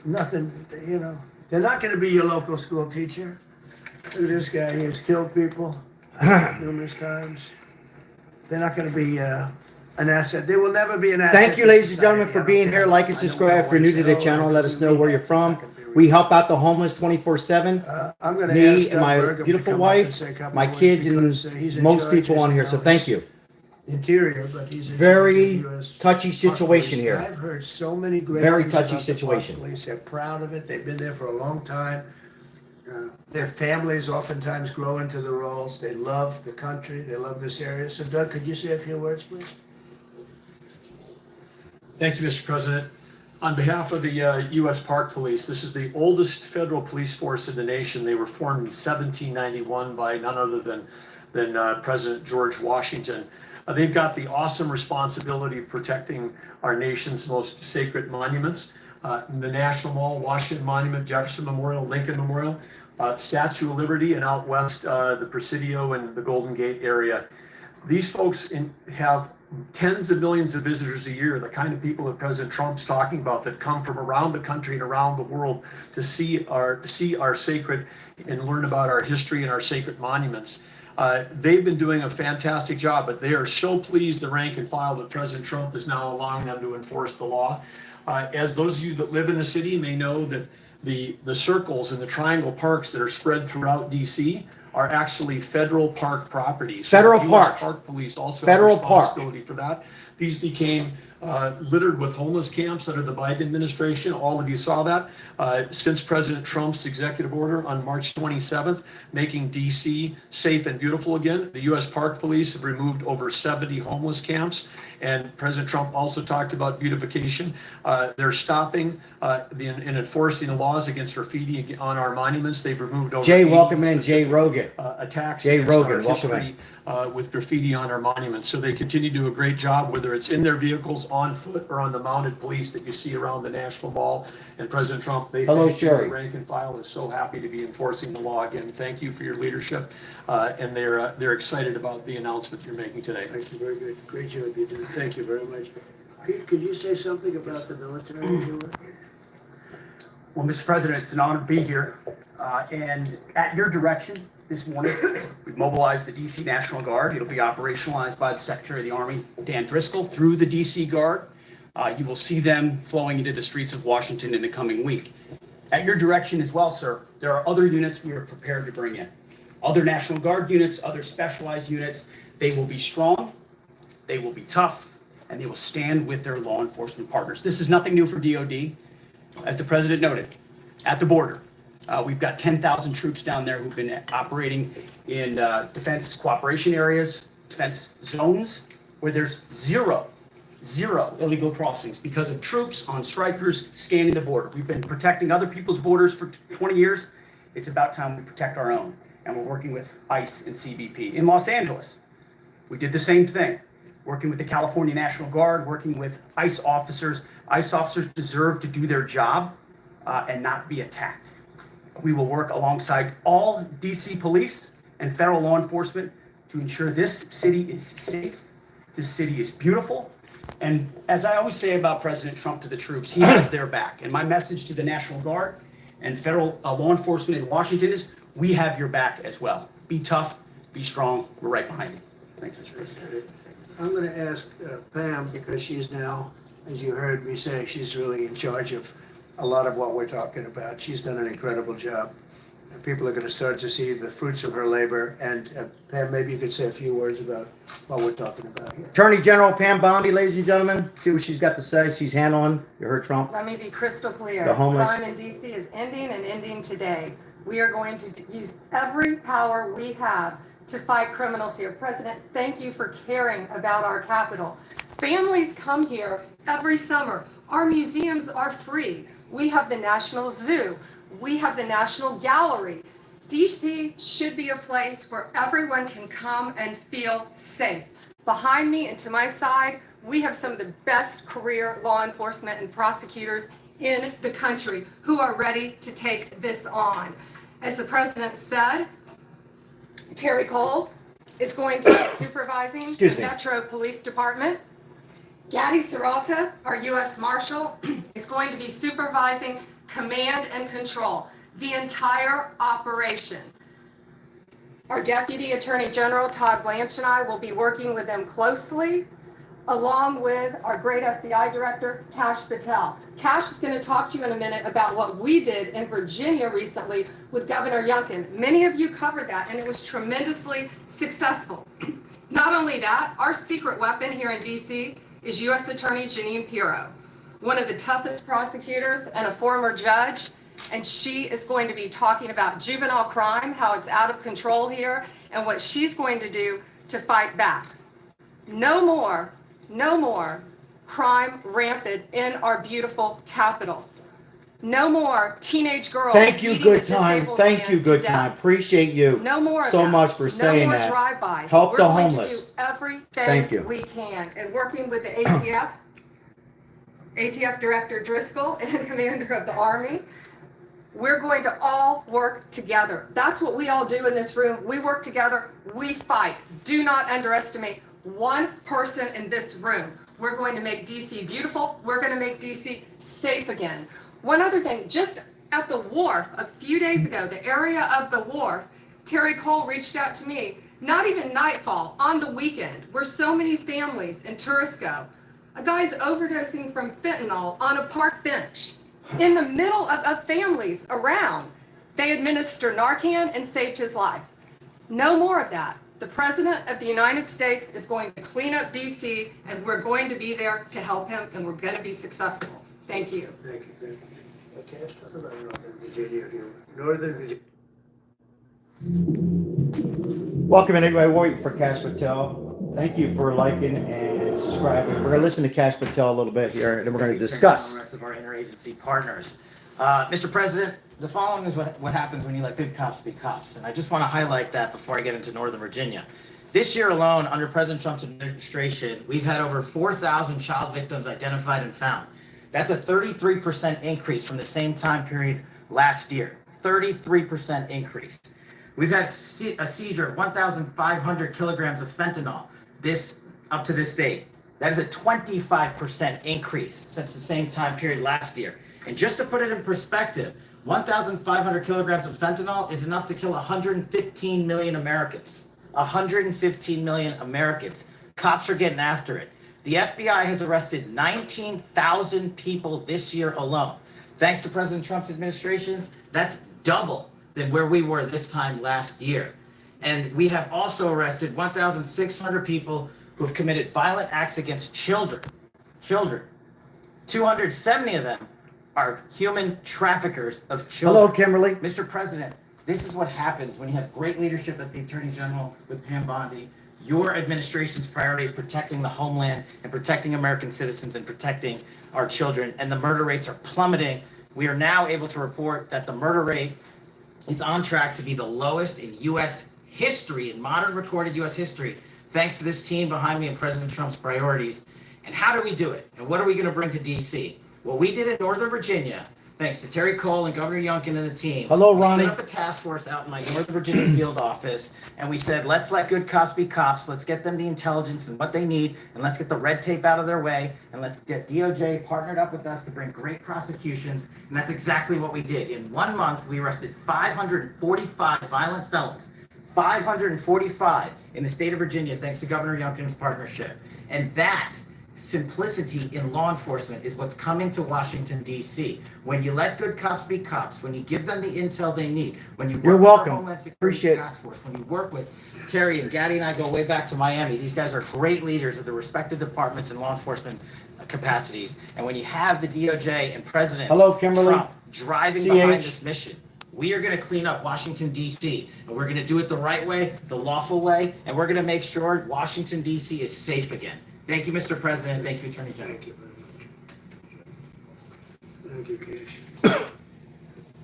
Nothing, you know, they're not going to be your local school teacher. Look at this guy, he has killed people numerous times. They're not going to be an asset. They will never be an asset. Thank you, ladies and gentlemen, for being here. Like and subscribe if you're new to the channel. Let us know where you're from. We help out the homeless 24/7. I'm going to Me ask and my Berger to beautiful come up wife, and say a couple my words kids, because, and he's in most charge, people as on you here. know. So thank you. Interior, but he's in Very charge of the US touchy Park situation Police. here. And I've heard so many great Very things touchy about the situation. Park Police. They're proud of it. They've been there for a long time. Their families oftentimes grow into the roles. They love the country. They love this area. So, Doug, could you say a few words, please? Thank you, Mr. President. On behalf of the U.S. Park Police, this is the oldest federal police force in the nation. They were formed in 1791 by none other than President George Washington. They've got the awesome responsibility of protecting our nation's most sacred monuments. The National Mall, Washington Monument, Jefferson Memorial, Lincoln Memorial, Statue of Liberty, and out west, the Presidio and the Golden Gate area. These folks have tens of millions of visitors a year, the kind of people that President Trump's talking about that come from around the country and around the world to see our sacred and learn about our history and our sacred monuments. They've been doing a fantastic job, but they are so pleased, the rank and file, that President Trump is now allowing them to enforce the law. As those of you that live in the city may know, that the circles and the triangle parks that are spread throughout DC are actually federal park properties. Federal US park. Park Police also Federal have park. responsibility for that. These became littered with homeless camps under the Biden administration. All of you saw that. Since President Trump's executive order on March 27th, making DC safe and beautiful again, the U.S. Park Police have removed over 70 homeless camps. And President Trump also talked about beautification. They're stopping and enforcing the laws against graffiti on our monuments. They've removed over Jay, 80 welcome in. Jay Rogan. attacks Jay against Rogan, our welcome in. history with graffiti on our monuments. So they continue to do a great job, whether it's in their vehicles, on foot, or on the mounted police that you see around the National Mall. And President Trump, Hello, thank you. Sherry. The rank and file is so happy to be enforcing the law again. Thank you for your leadership, and they're excited about the announcement you're making today. Thank you, very good. Great job you did. Thank you very much. Pete, could you say something about the military? Well, Mr. President, it's an honor to be here. And at your direction this morning, we've mobilized the DC National Guard. It'll be operationalized by the Secretary of the Army, Dan Driscoll, through the DC Guard. You will see them flowing into the streets of Washington in the coming week. At your direction as well, sir, there are other units we are prepared to bring in. Other National Guard units, other specialized units. They will be strong, they will be tough, and they will stand with their law enforcement partners. This is nothing new for DOD. As the President noted, at the border, we've got 10,000 troops down there who've been operating in defense cooperation areas, defense zones, where there's zero illegal crossings because of troops on strikers scanning the border. We've been protecting other people's borders for 20 years. It's about time we protect our own. And we're working with ICE and CBP. In Los Angeles, we did the same thing, working with the California National Guard, working with ICE officers. ICE officers deserve to do their job and not be attacked. We will work alongside all DC police and federal law enforcement to ensure this city is safe, this city is beautiful. And as I always say about President Trump to the troops, he has their back. And my message to the National Guard and federal law enforcement in Washington is, we have your back as well. Be tough, be strong, we're right behind you. Thank you, Mr. President. I'm going to ask Pam, because she's now, as you heard me say, she's really in charge of a lot of what we're talking about. She's done an incredible job. And people are going to start to see the fruits of her labor. And Pam, maybe you could say a few words about what we're talking about here. Attorney General Pam Bondi, ladies and gentlemen. See what she's got to say. She's handling, you heard Trump. Let me be crystal clear. The homeless. Crime in DC is ending and ending today. We are going to use every power we have to fight criminals here. President, thank you for caring about our capital. Families come here every summer. Our museums are free. We have the National Zoo. We have the National Gallery. DC should be a place where everyone can come and feel safe. Behind me and to my side, we have some of the best career law enforcement and prosecutors in the country who are ready to take this on. As the President said, Terry Cole is going to be supervising the Metro Police Department. Gaddy Serralta, our U.S. Marshal, is going to be supervising command and control, the entire operation. Our Deputy Attorney General, Todd Blanche, and I will be working with them closely, along with our great FBI Director, Kash Patel. Kash is going to talk to you in a minute about what we did in Virginia recently with Governor Youngkin. Many of you covered that, and it was tremendously successful. Not only that, our secret weapon here in DC is U.S. Attorney Jeanine Pirro, one of the toughest prosecutors and a former judge, and she is going to be talking about juvenile crime, how it's out of control here, and what she's going to do to fight back. No more crime rampant in our beautiful capital. No more teenage girls. Thank you, beating good a time. disabled Thank man you, good to time. death. Appreciate you No more of so that. much for saying no more that. drive-bys. Help We're the going homeless. to do everything Thank you. we can. And working with the ATF Director Driscoll and Commander of the Army, we're going to all work together. That's what we all do in this room. We work together. We fight. Do not underestimate one person in this room. We're going to make DC beautiful. We're going to make DC safe again. One other thing, just at the wharf a few days ago, the area of the wharf, Terry Cole reached out to me, not even nightfall, on the weekend, where so many families in tourists go. A guy's overdosing from fentanyl on a park bench. In the middle of families around, they administer Narcan and saved his life. No more of that. The President of the United States is going to clean up DC, and we're going to be there to help him, and we're going to be successful. Thank you. Thank you, thank you. Okay, let's talk about Northern Virginia here. Northern Virginia. Welcome in, everybody. Waiting for Cash Patel. Thank you for liking and subscribing. We're going to listen to Cash Patel a little bit here, and then we're going to discuss. The rest of our interagency partners. Mr. President, the following is what happens when you let good cops be cops. And I just want to highlight that before I get into Northern Virginia. This year alone, under President Trump's administration, we've had over 4,000 child victims identified and found. That's a 33% increase from the same time period last year. 33% increase. We've had a seizure of 1,500 kilograms of fentanyl up to this date. That is a 25% increase since the same time period last year. And just to put it in perspective, 1,500 kilograms of fentanyl is enough to kill 115 million Americans. 115 million Americans. Cops are getting after it. The FBI has arrested 19,000 people this year alone. Thanks to President Trump's administrations, that's double than where we were this time last year. And we have also arrested 1,600 people who have committed violent acts against children. 270 of them are human traffickers of children. Hello, Kimberly. Mr. President, this is what happens when you have great leadership at the Attorney General with Pam Bondi. Your administration's priority is protecting the homeland and protecting American citizens and protecting our children, and the murder rates are plummeting. We are now able to report that the murder rate is on track to be the lowest in U.S. history, in modern recorded U.S. history, thanks to this team behind me and President Trump's priorities. And how do we do it? And what are we going to bring to D.C.? What we did in Northern Virginia, thanks to Terry Cole and Governor Youngkin and the team. Hello, we Ronnie. stood up a task force out in my Northern Virginia field office, and we said, let's let good cops be cops. Let's get them the intelligence and what they need, and let's get the red tape out of their way, and let's get DOJ partnered up with us to bring great prosecutions. And that's exactly what we did. In 1 month, we arrested 545 violent felons. 545 in the state of Virginia, thanks to Governor Youngkin's partnership. And that simplicity in law enforcement is what's coming to Washington, D.C. When you let good cops be cops, when you give them the intel they need, when you work You're with our welcome. Homeland Security Appreciate it. Task Force, when you work with Terry and Gaddy and I go way back to Miami. These guys are great leaders of the respective departments and law enforcement capacities. And when you have the DOJ and President Hello, Kimberly. Trump driving behind this mission, we are going to clean up Washington, D.C., and we're going to do it the right way, the lawful way, and we're going to make sure Washington, D.C. is safe again. Thank you, Mr. President. Thank you, Attorney General. Thank you very much. Thank you, Cash.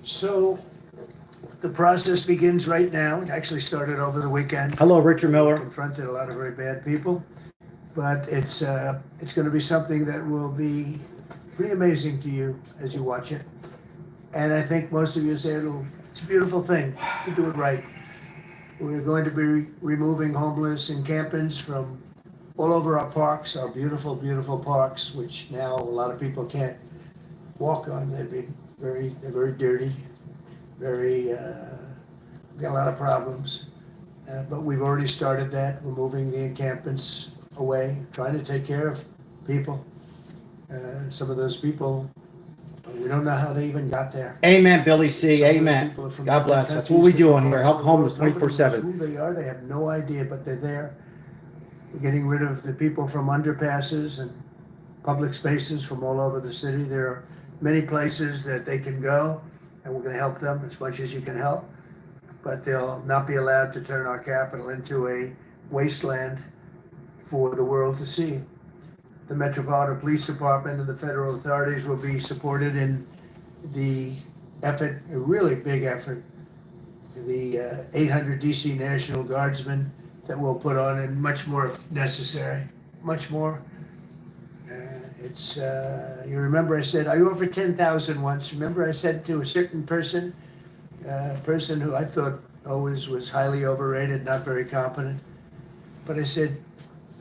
So the process begins right now. It actually started over the weekend. Hello, Richard Miller. Confronted a lot of very bad people, but it's going to be something that will be pretty amazing to you as you watch it. And I think most of you say it's a beautiful thing to do it right. We're going to be removing homeless encampments from all over our parks, our beautiful, beautiful parks, which now a lot of people can't walk on. They've been they're very dirty, got a lot of problems. But we've already started that. We're moving the encampments away, trying to take care of people. Some of those people, we don't know how they even got there. Amen, Billy C. Some of the Amen. people are from God bless. different That's what we countries, do on here. different Help parts of the homeless world. Nobody knows 24/7. who they are. They have no idea, but they're there. We're getting rid of the people from underpasses and public spaces from all over the city. There are many places that they can go, and we're going to help them as much as you can help. But they'll not be allowed to turn our capital into a wasteland for the world to see. The Metropolitan Police Department and the federal authorities will be supported in the effort, a really big effort, the 800 DC National Guardsmen that we'll put on, and much more if necessary, much more. You remember I said, I offered 10,000 once. Remember I said to a certain person, a person who I thought always was highly overrated, not very competent. But I said,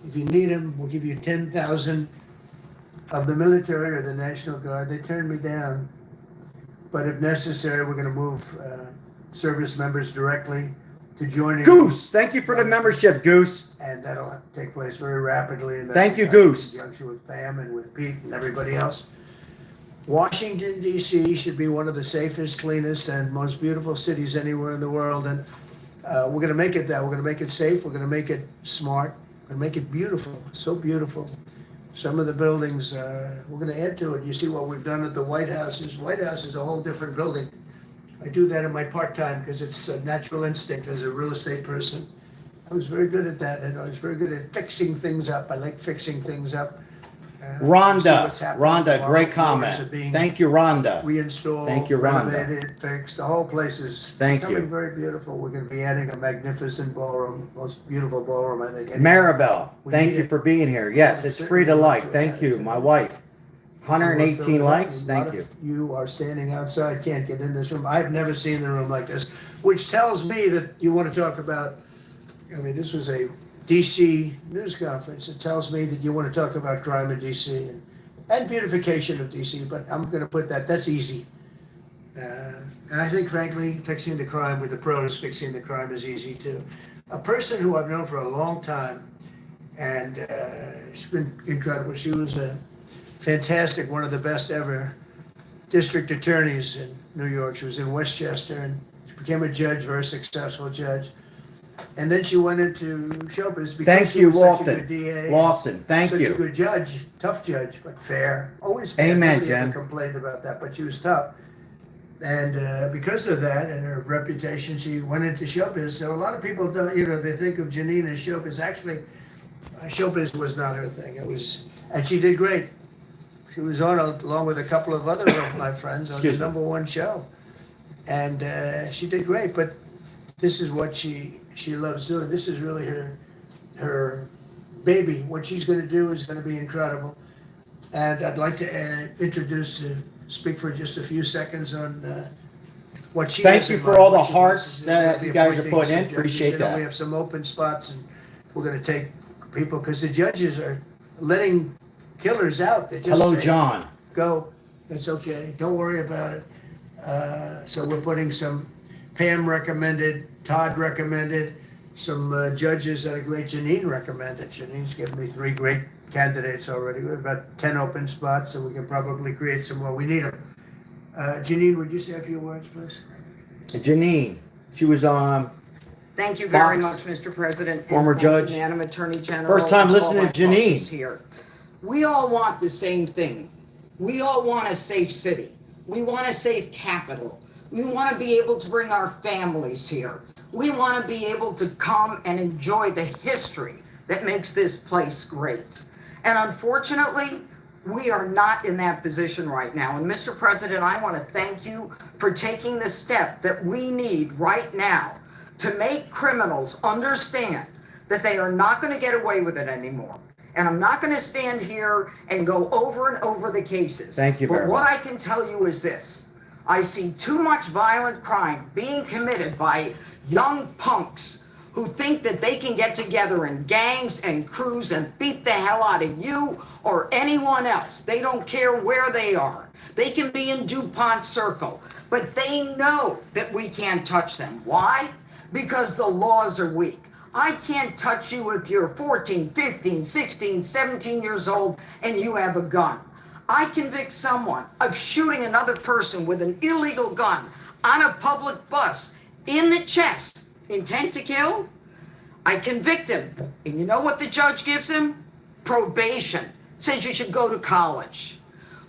if you need him, we'll give you 10,000 of the military or the National Guard. They turned me down. But if necessary, we're going to move service members directly to joining. Goose, thank you for the membership, Goose. And that'll take place very rapidly. And Thank you, Goose. In conjunction with Pam and with Pete and everybody else. Washington, D.C. should be one of the safest, cleanest, and most beautiful cities anywhere in the world. And we're going to make it that. We're going to make it safe. We're going to make it smart. We're going to make it beautiful. So beautiful. Some of the buildings, we're going to add to it. You see what we've done at the White House. White House is a whole different building. I do that in my part-time because it's a natural instinct as a real estate person. I was very good at that, and I was very good at fixing things up. I like fixing things up. Rhonda, great comment. Thank you, Rhonda. Reinstalled, Thank you, Rhonda. renovated, fixed. The whole place is Thank becoming you. very beautiful. We're going to be adding a magnificent ballroom, most beautiful ballroom, I think. Maribel, We thank need you it. for being here. Yes, it's free to like. Thank you, my wife. A lot 118 likes. of Thank you. You are standing outside, can't get in this room. I've never seen the room like this, which tells me that you want to talk about, I mean, this was a DC news conference. It tells me that you want to talk about crime in DC and beautification of DC, but I'm going to put that's easy. And I think, frankly, fixing the crime with the pros, fixing the crime is easy too. A person who I've known for a long time, and she's been incredible. She was a fantastic, one of the best ever district attorneys in New York. She was in Westchester, and she became a judge, very successful judge. And then she went into showbiz because Thank she you, was such a Walton. good DA. Lawson, thank Such a you. good judge, tough judge, but fair. Always fair. Amen, Nobody ever Jen. complained about that, but she was tough. And because of that and her reputation, she went into showbiz. So a lot of people don't, they think of Janine as showbiz. Actually, showbiz was not her thing. And she did great. She was on along with a couple of other of my friends on the #1 show, and she did great. But this is what she loves doing. This is really her baby. What she's going to do is going to be incredible. And I'd like to speak for just a few seconds on what she. Thank has you in for mind, all the what she hearts wants to do. that We'll be you guys are appointing putting some in. judges. Appreciate We that. have some open spots, and we're going to take people because the judges are letting killers out. They're just Hello, saying, John. Go. That's okay. Don't worry about it. So we're putting some Pam recommended, Todd recommended, some judges that are great. Janine recommended. Janine's given me 3 great candidates already. We have about 10 open spots, so we can probably create some more. We need them. Janine, would you say a few words, please? Janine, she was on. Thank you very Fox, much, Mr. President. former and thank judge. you, Madam Attorney General. First time and all listening my to Janine. colleagues here. We all want the same thing. We all want a safe city. We want a safe capital. We want to be able to bring our families here. We want to be able to come and enjoy the history that makes this place great. And unfortunately, we are not in that position right now. And Mr. President, I want to thank you for taking the step that we need right now to make criminals understand that they are not going to get away with it anymore. And I'm not going to stand here and go over and over the cases. Thank you very But what much. I can tell you is this. I see too much violent crime being committed by young punks who think that they can get together in gangs and crews and beat the hell out of you or anyone else. They don't care where they are. They can be in DuPont Circle, but they know that we can't touch them. Why? Because the laws are weak. I can't touch you if you're 14, 15, 16, 17 years old and you have a gun. I convict someone of shooting another person with an illegal gun on a public bus in the chest, intent to kill. I convict him. And you know what the judge gives him? Probation. Says you should go to college.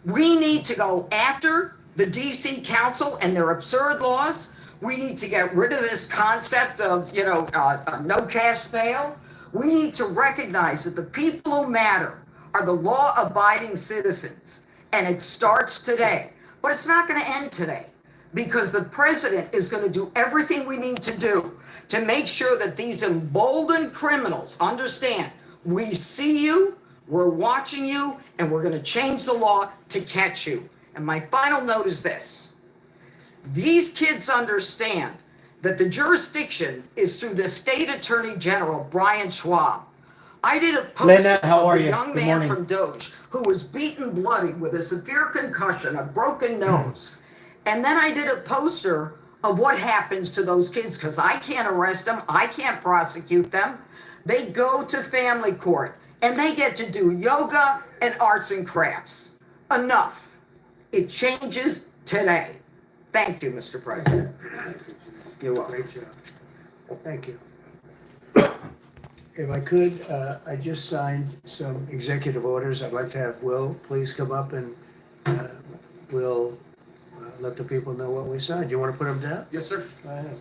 We need to go after the DC Council and their absurd laws. We need to get rid of this concept of, no cash bail. We need to recognize that the people who matter are the law-abiding citizens. And it starts today. But it's not going to end today, because the president is going to do everything we need to do to make sure that these emboldened criminals understand we see you, we're watching you, and we're going to change the law to catch you. And my final note is this. These kids understand that the jurisdiction is through the state attorney general, Brian Schwab. I did a post Linda, how of are a you? young Good man morning. from Doge who was beaten bloody with a severe concussion, a broken nose. And then I did a poster of what happens to those kids, because I can't arrest them, I can't prosecute them. They go to family court and they get to do yoga and arts and crafts. Enough. It changes today. Thank you, Mr. President. You're welcome. Great job. Thank you. If I could, I just signed some executive orders. I'd like to have Will please come up, and we'll let the people know what we signed. You want to put them down? Yes, sir. Go ahead.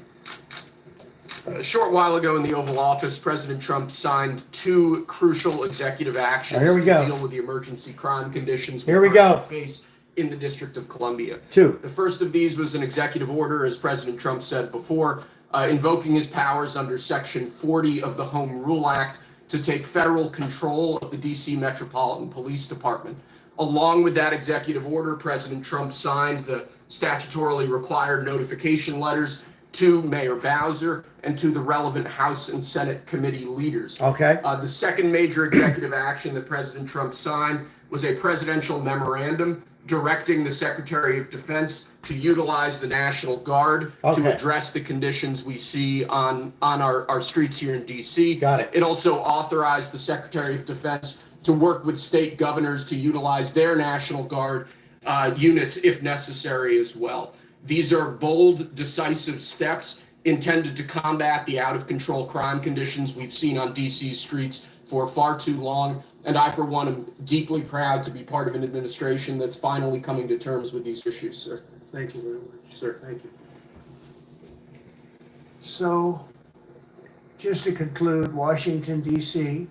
A short while ago in the Oval Office, President Trump signed 2 crucial executive actions Here we to go. deal with the emergency crime conditions Here we currently go. face in the District of Columbia. 2. The first of these was an executive order, as President Trump said before, invoking his powers under Section 40 of the Home Rule Act to take federal control of the D.C. Metropolitan Police Department. Along with that executive order, President Trump signed the statutorily required notification letters to Mayor Bowser and to the relevant House and Senate committee leaders. Okay. The second major executive action that President Trump signed was a presidential memorandum directing the Secretary of Defense to utilize the National Guard Okay. to address the conditions we see on our streets here in D.C. Got it. It also authorized the Secretary of Defense to work with state governors to utilize their National Guard units if necessary as well. These are bold, decisive steps intended to combat the out-of-control crime conditions we've seen on D.C.'s streets for far too long. And I, for one, am deeply proud to be part of an administration that's finally coming to terms with these issues, sir. Thank you very much. Sir. Thank you. So, just to conclude, Washington, D.C.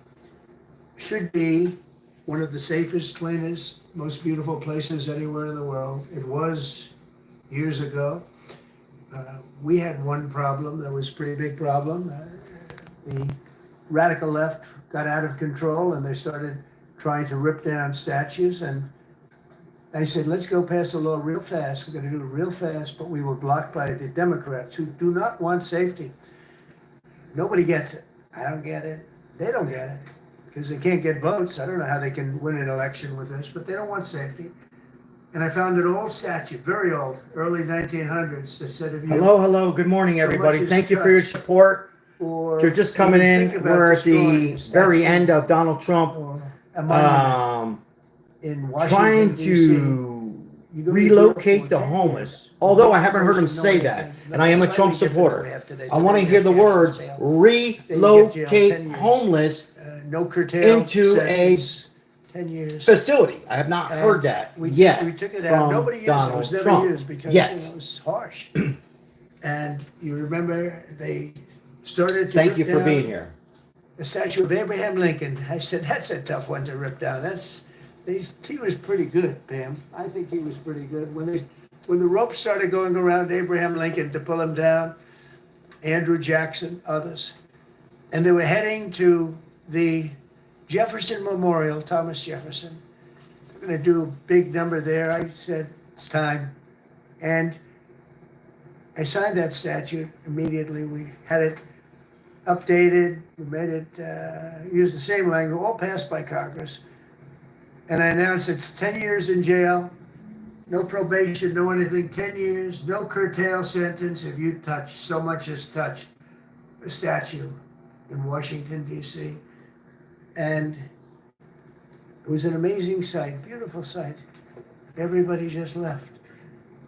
should be one of the safest, cleanest, most beautiful places anywhere in the world. It was years ago. We had one problem that was a pretty big problem. The radical left got out of control and they started trying to rip down statues, and I said, let's go pass a law real fast. We're going to do it real fast, but we were blocked by the Democrats who do not want safety. Nobody gets it. I don't get it. They don't get it because they can't get votes. I don't know how they can win an election with this, but they don't want safety. And I found an old statute, very old, early 1900s, that said if you... Hello. Good morning, So everybody. much is Thank you for your touched. support. or If you're just coming in, think about we're at the destroying a very statue end of Donald Trump or a monument um, in Washington, trying D.C. to You go to jail relocate for the 10 homeless. years. Although I haven't heard him No say one that, thinks- and I am a Trump slightly different supporter. than we have today. I want to Today hear the we have words jail. 10 relocate years. homeless No curtailed into a sentence, 10 years. facility. I have not And heard that we yet. We took it out. from Nobody used it. It Donald was never Trump. used because Yet. it was harsh. And you remember they started to Thank rip you for down being here. the statue of Abraham Lincoln. I said, that's a tough one to rip down. He was pretty good, Pam. I think he was pretty good. When the ropes started going around Abraham Lincoln to pull him down, Andrew Jackson, others, and they were heading to the Jefferson Memorial, Thomas Jefferson. They're going to do a big number there. I said, it's time. And I signed that statute immediately. We had it updated. We made it use the same language, all passed by Congress. And I announced it's 10 years in jail, no probation, no anything, 10 years, no curtail sentence if you touch, so much as touch a statue in Washington, D.C. And it was an amazing sight, beautiful sight. Everybody just left.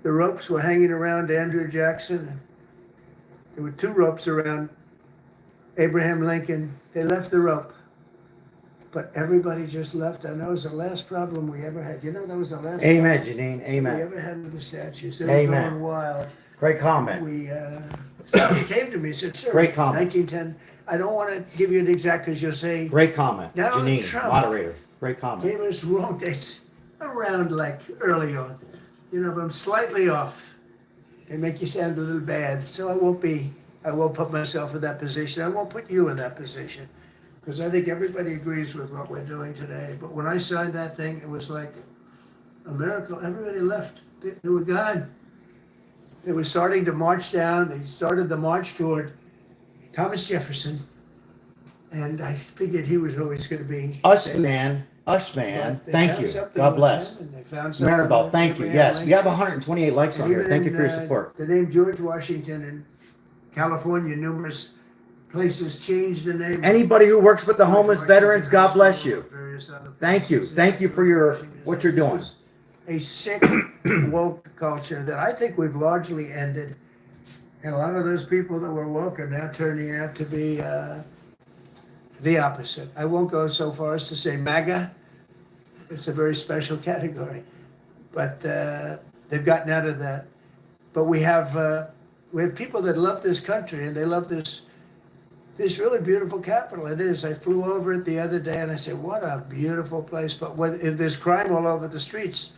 The ropes were hanging around Andrew Jackson. There were two ropes around Abraham Lincoln, they left the rope. But everybody just left. I know it was the last problem we ever had. You know, that was the last Amen, problem Janine. we Amen. ever had with the statues. They Amen. were going wild. Great comment. Somebody came to me and said, sir, Great comment. 1910, I don't want to give you an exact because you'll say, Great comment. Now Janine, Trump moderator. Great comment. gave us wrong dates around like early on. You know, if I'm slightly off, they make you sound a little bad. So I won't put myself in that position. I won't put you in that position. Because I think everybody agrees with what we're doing today. But when I signed that thing, it was like a miracle. Everybody left. They were gone. They were starting to march down. They started the march toward Thomas Jefferson. And I figured he was always going to be Us safe. man. Us man. But they Thank found you. something God with bless. him, and they found something Maribel, with thank you. Abraham Yes, we Lincoln. have 128 likes on And here. even Thank you in, for your support. The name George Washington in California, numerous places changed the name. Anybody who works with the George homeless Washington veterans, High God School bless and you. various other Thank you. places. Thank you for what you're This doing. was a sick, woke culture that I think we've largely ended. And a lot of those people that were woke are now turning out to be the opposite. I won't go so far as to say MAGA. It's a very special category. But they've gotten out of that. But we have people that love this country, and they love this really beautiful capital. It is. I flew over it the other day, and I said, what a beautiful place. But if there's crime all over the streets,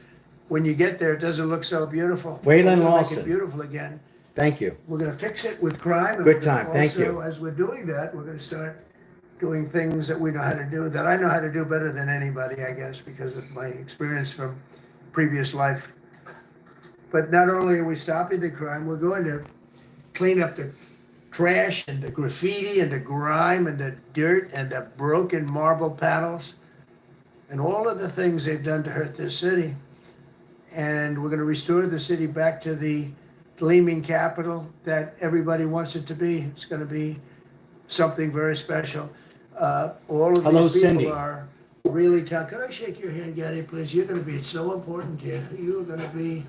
when you get there, it doesn't look so beautiful. Waylon We're gonna Lawson. make it beautiful again. Thank you. We're going to fix it with crime. and Good we're gonna time. Thank you. Also, as we're doing that, we're going to start doing things that we know how to do, that I know how to do better than anybody, I guess, because of my experience from previous life. But not only are we stopping the crime, we're going to clean up the trash and the graffiti and the grime and the dirt and the broken marble panels and all of the things they've done to hurt this city. And we're going to restore the city back to the gleaming capital that everybody wants it to be. It's going to be something very special. All of Hello, these people Cindy. are really tough. Could I shake your hand, Gaddy, please? You're going to be so important here. You're going to be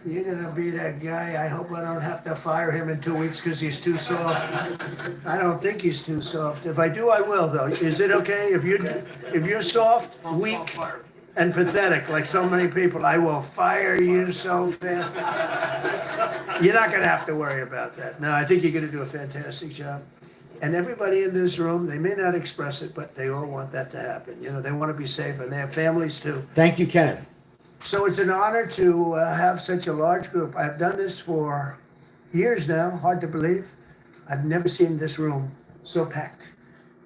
that guy. I hope I don't have to fire him in 2 weeks because he's too soft. I don't think he's too soft. If I do, I will, though. Is it okay if you're soft, weak, and pathetic like so many people? I will fire you so fast. You're not going to have to worry about that. No, I think you're going to do a fantastic job. And everybody in this room, they may not express it, but they all want that to happen. You know, they want to be safe, and they have families too. Thank you, Kenneth. So it's an honor to have such a large group. I've done this for years now, hard to believe. I've never seen this room so packed.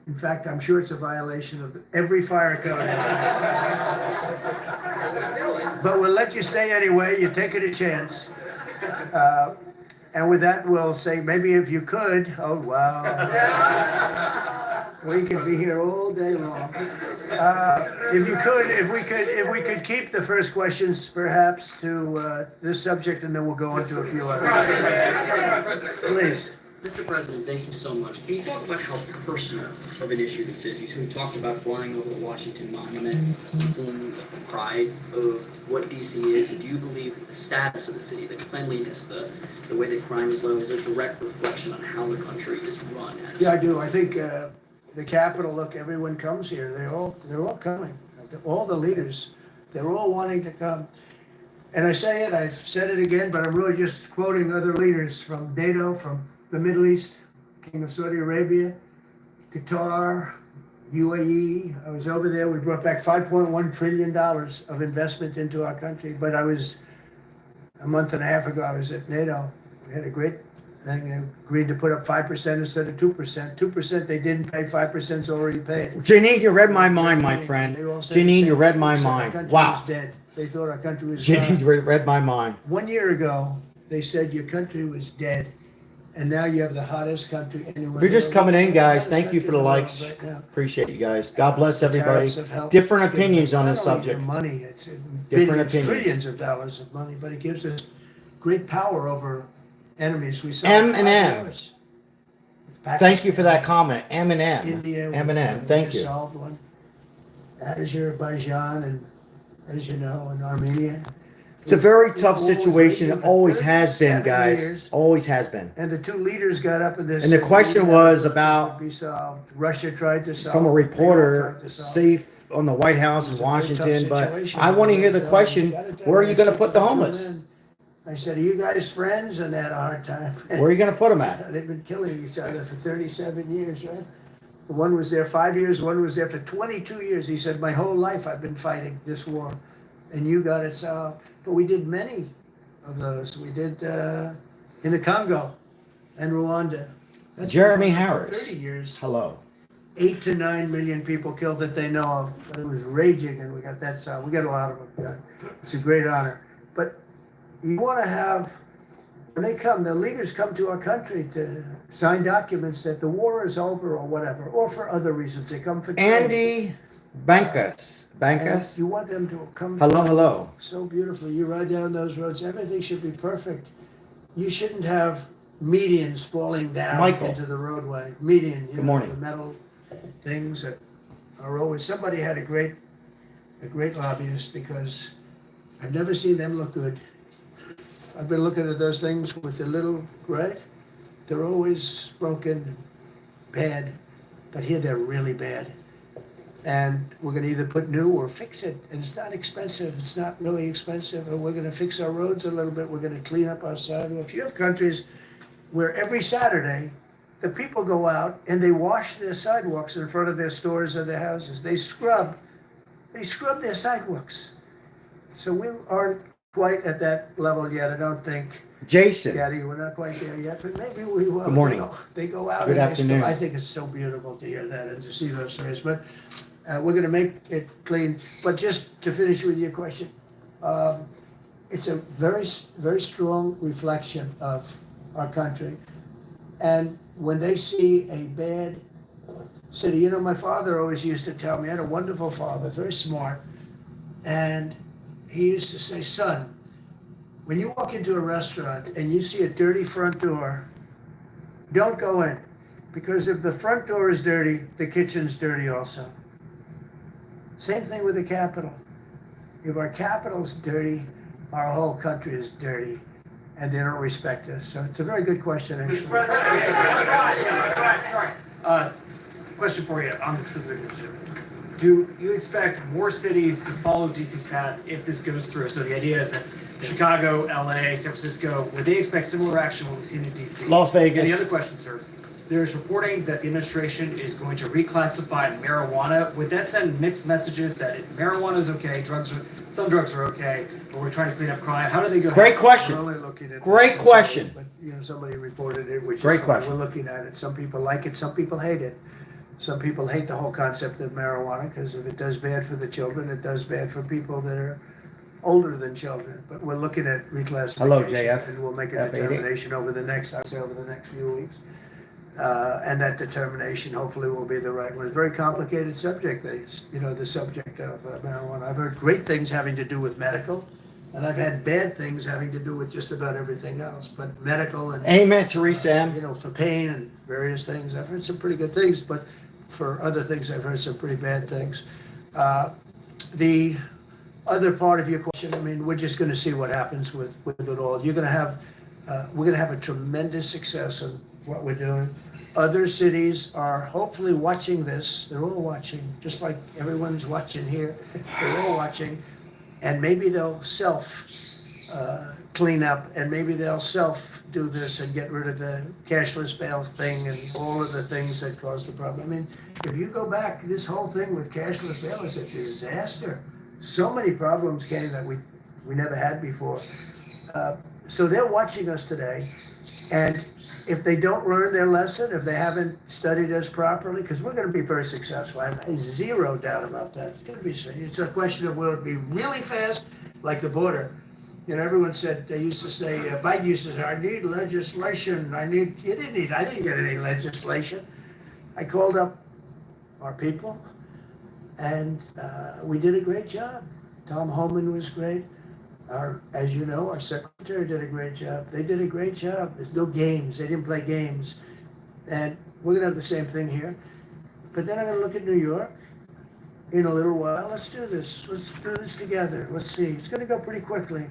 In fact, I'm sure it's a violation of every fire code. But we'll let you stay anyway. You're taking a chance. And with that, we'll say, maybe if you could, oh, wow. We could be here all day long. If we could keep the first questions perhaps to this subject, and then we'll go on to a few others. Please. Mr. President, thank you so much. Can you talk about how personal of an issue this is? You talked about flying over the Washington Monument and seeing the pride of what D.C. is. And do you believe that the status of the city, the cleanliness, the way that crime is low, is a direct reflection on how the country is run? Yeah, I do. I think the Capitol, look, everyone comes here. They're all coming. All the leaders, they're all wanting to come. And I say it, I've said it again, but I'm really just quoting other leaders from NATO, from the Middle East, King of Saudi Arabia, Qatar, UAE. I was over there. We brought back $5.1 trillion of investment into our country. But I was, a month and a half ago, I was at NATO. We had a great thing. They agreed to put up 5% instead of 2%. 2% they didn't pay, 5% is already paid. Janine, you read my mind, my friend. They all said the Janine, same you read thing. my They said our mind. country Wow. was dead. They thought our country was Janine, gone. you read my mind. 1 year ago, they said your country was dead. And now you have the hottest country anywhere. If you're just coming in, guys, The thank you hottest for the country in likes. world right now. Appreciate you guys. God bless everybody. Tariffs have helped Different give us opinions on not this only subject. the money, it's Different billions, opinions. trillions of dollars of money, but it gives us great power over enemies. We saw M&M. M. Thank you for that comment. M&M. India. M&M. Thank you. Solved one. Azerbaijan, and as you know, and Armenia. It's a very tough War was situation. raging It for always has been, 37 guys. years. Always has been. And the two leaders got up in this. And the question was about, be solved. Russia tried to solve. from a it. They all reporter, tried to solve it. safe on the White House in It's a very tough Washington, but situation. I want to hear the You question, gotta tell where are me, you going to I put the said to homeless? them, I said, are you guys friends? And they had a hard time. Where are you going to put them at? They've been killing each other for 37 years, right? One was there 5 years, one was there for 22 years. He said, my whole life I've been fighting this war, and you got it solved. But we did many of those. We did in the Congo and Rwanda. That's Jeremy been going on Harris. for 30 years. Hello. 8 to 9 million people killed that they know of. But it was raging, and we got that solved. We got a lot of them done. It's a great honor. But you want to have, when they come, the leaders come to our country to sign documents that the war is over or whatever, or for other reasons. They come for training. Andy Bankas. And Bankas. you want them to come. Hello, hello. So beautifully. You ride down those roads, everything should be perfect. You shouldn't have medians falling down Michael. into the roadway. Median, Good morning. the metal things that are always, somebody had a great lobbyist, because I've never seen them look good. I've been looking at those things with the little, right? They're always broken, bad, but here they're really bad. And we're gonna either put new or fix it, and it's not expensive, it's not really expensive, and we're gonna fix our roads a little bit, we're gonna clean up our sidewalks. You have countries where every Saturday, the people go out and they wash their sidewalks in front of their stores or their houses. They scrub their sidewalks. So we aren't quite at that level yet, I don't think. Jason. Gaddy, we're not quite there yet, but maybe we will. Good morning. They go out Good and they afternoon. I think it's so beautiful to hear that and to see those things, but we're gonna make it clean. But just to finish with your question, it's a very, very strong reflection of our country. And when they see a bad city, you know, my father always used to tell me, I had a wonderful father, very smart, and he used to say, son, when you walk into a restaurant and you see a dirty front door, don't go in. Because if the front door is dirty, the kitchen's dirty also. Same thing with the Capitol. If our Capitol's dirty, our whole country is dirty, and they don't respect us. So it's a very good question, actually. Mr. President, sorry. Question for you on the specific issue. Do you expect more cities to follow DC's path if this goes through? So the idea is that Chicago, LA, San Francisco, would they expect similar action what we've seen in DC? Las Vegas. And the other question, sir, there's reporting that the administration is going to reclassify marijuana. Would that send mixed messages that if marijuana is okay, some drugs are okay, but we're trying to clean up crime? How do they go? Great question. We're only looking at Great this, question. But, you know, somebody reported it, which Great is fine. question. We're looking at it. Some people like it, some people hate it. Some people hate the whole concept of marijuana, because if it does bad for the children, it does bad for people that are older than children. But we're looking at reclassification. Hello, JF. And we'll make a F80. determination over the next, I'd say over the next few weeks. And that determination hopefully will be the right one. It's a very complicated subject, the subject of marijuana. I've heard great things having to do with medical, and I've had bad things having to do with just about everything else. But medical and, Amen, Teresa M. for pain and various things, I've heard some pretty good things, but for other things, I've heard some pretty bad things. The other part of your question, I mean, we're just gonna see what happens with it all. We're gonna have a tremendous success in what we're doing. Other cities are hopefully watching this. They're all watching, just like everyone's watching here. They're all watching, and maybe they'll clean up, and maybe they'll do this and get rid of the cashless bail thing and all of the things that caused the problem. I mean, if you go back, this whole thing with cashless bail is a disaster. So many problems came that we never had before. So they're watching us today, and if they don't learn their lesson, if they haven't studied us properly, because we're going to be very successful, I have zero doubt about that. It's going to be. It's a question of will it be really fast, like the border. You know, everyone said, they used to say, Biden used to say, I need legislation. I didn't get any legislation. I called up our people, and we did a great job. Tom Homan was great. As you know, our secretary did a great job. They did a great job. There's no games. They didn't play games. And we're going to have the same thing here. But then I'm going to look at New York in a little while. Let's do this. Let's do this together. Let's see. It's going to go pretty quickly.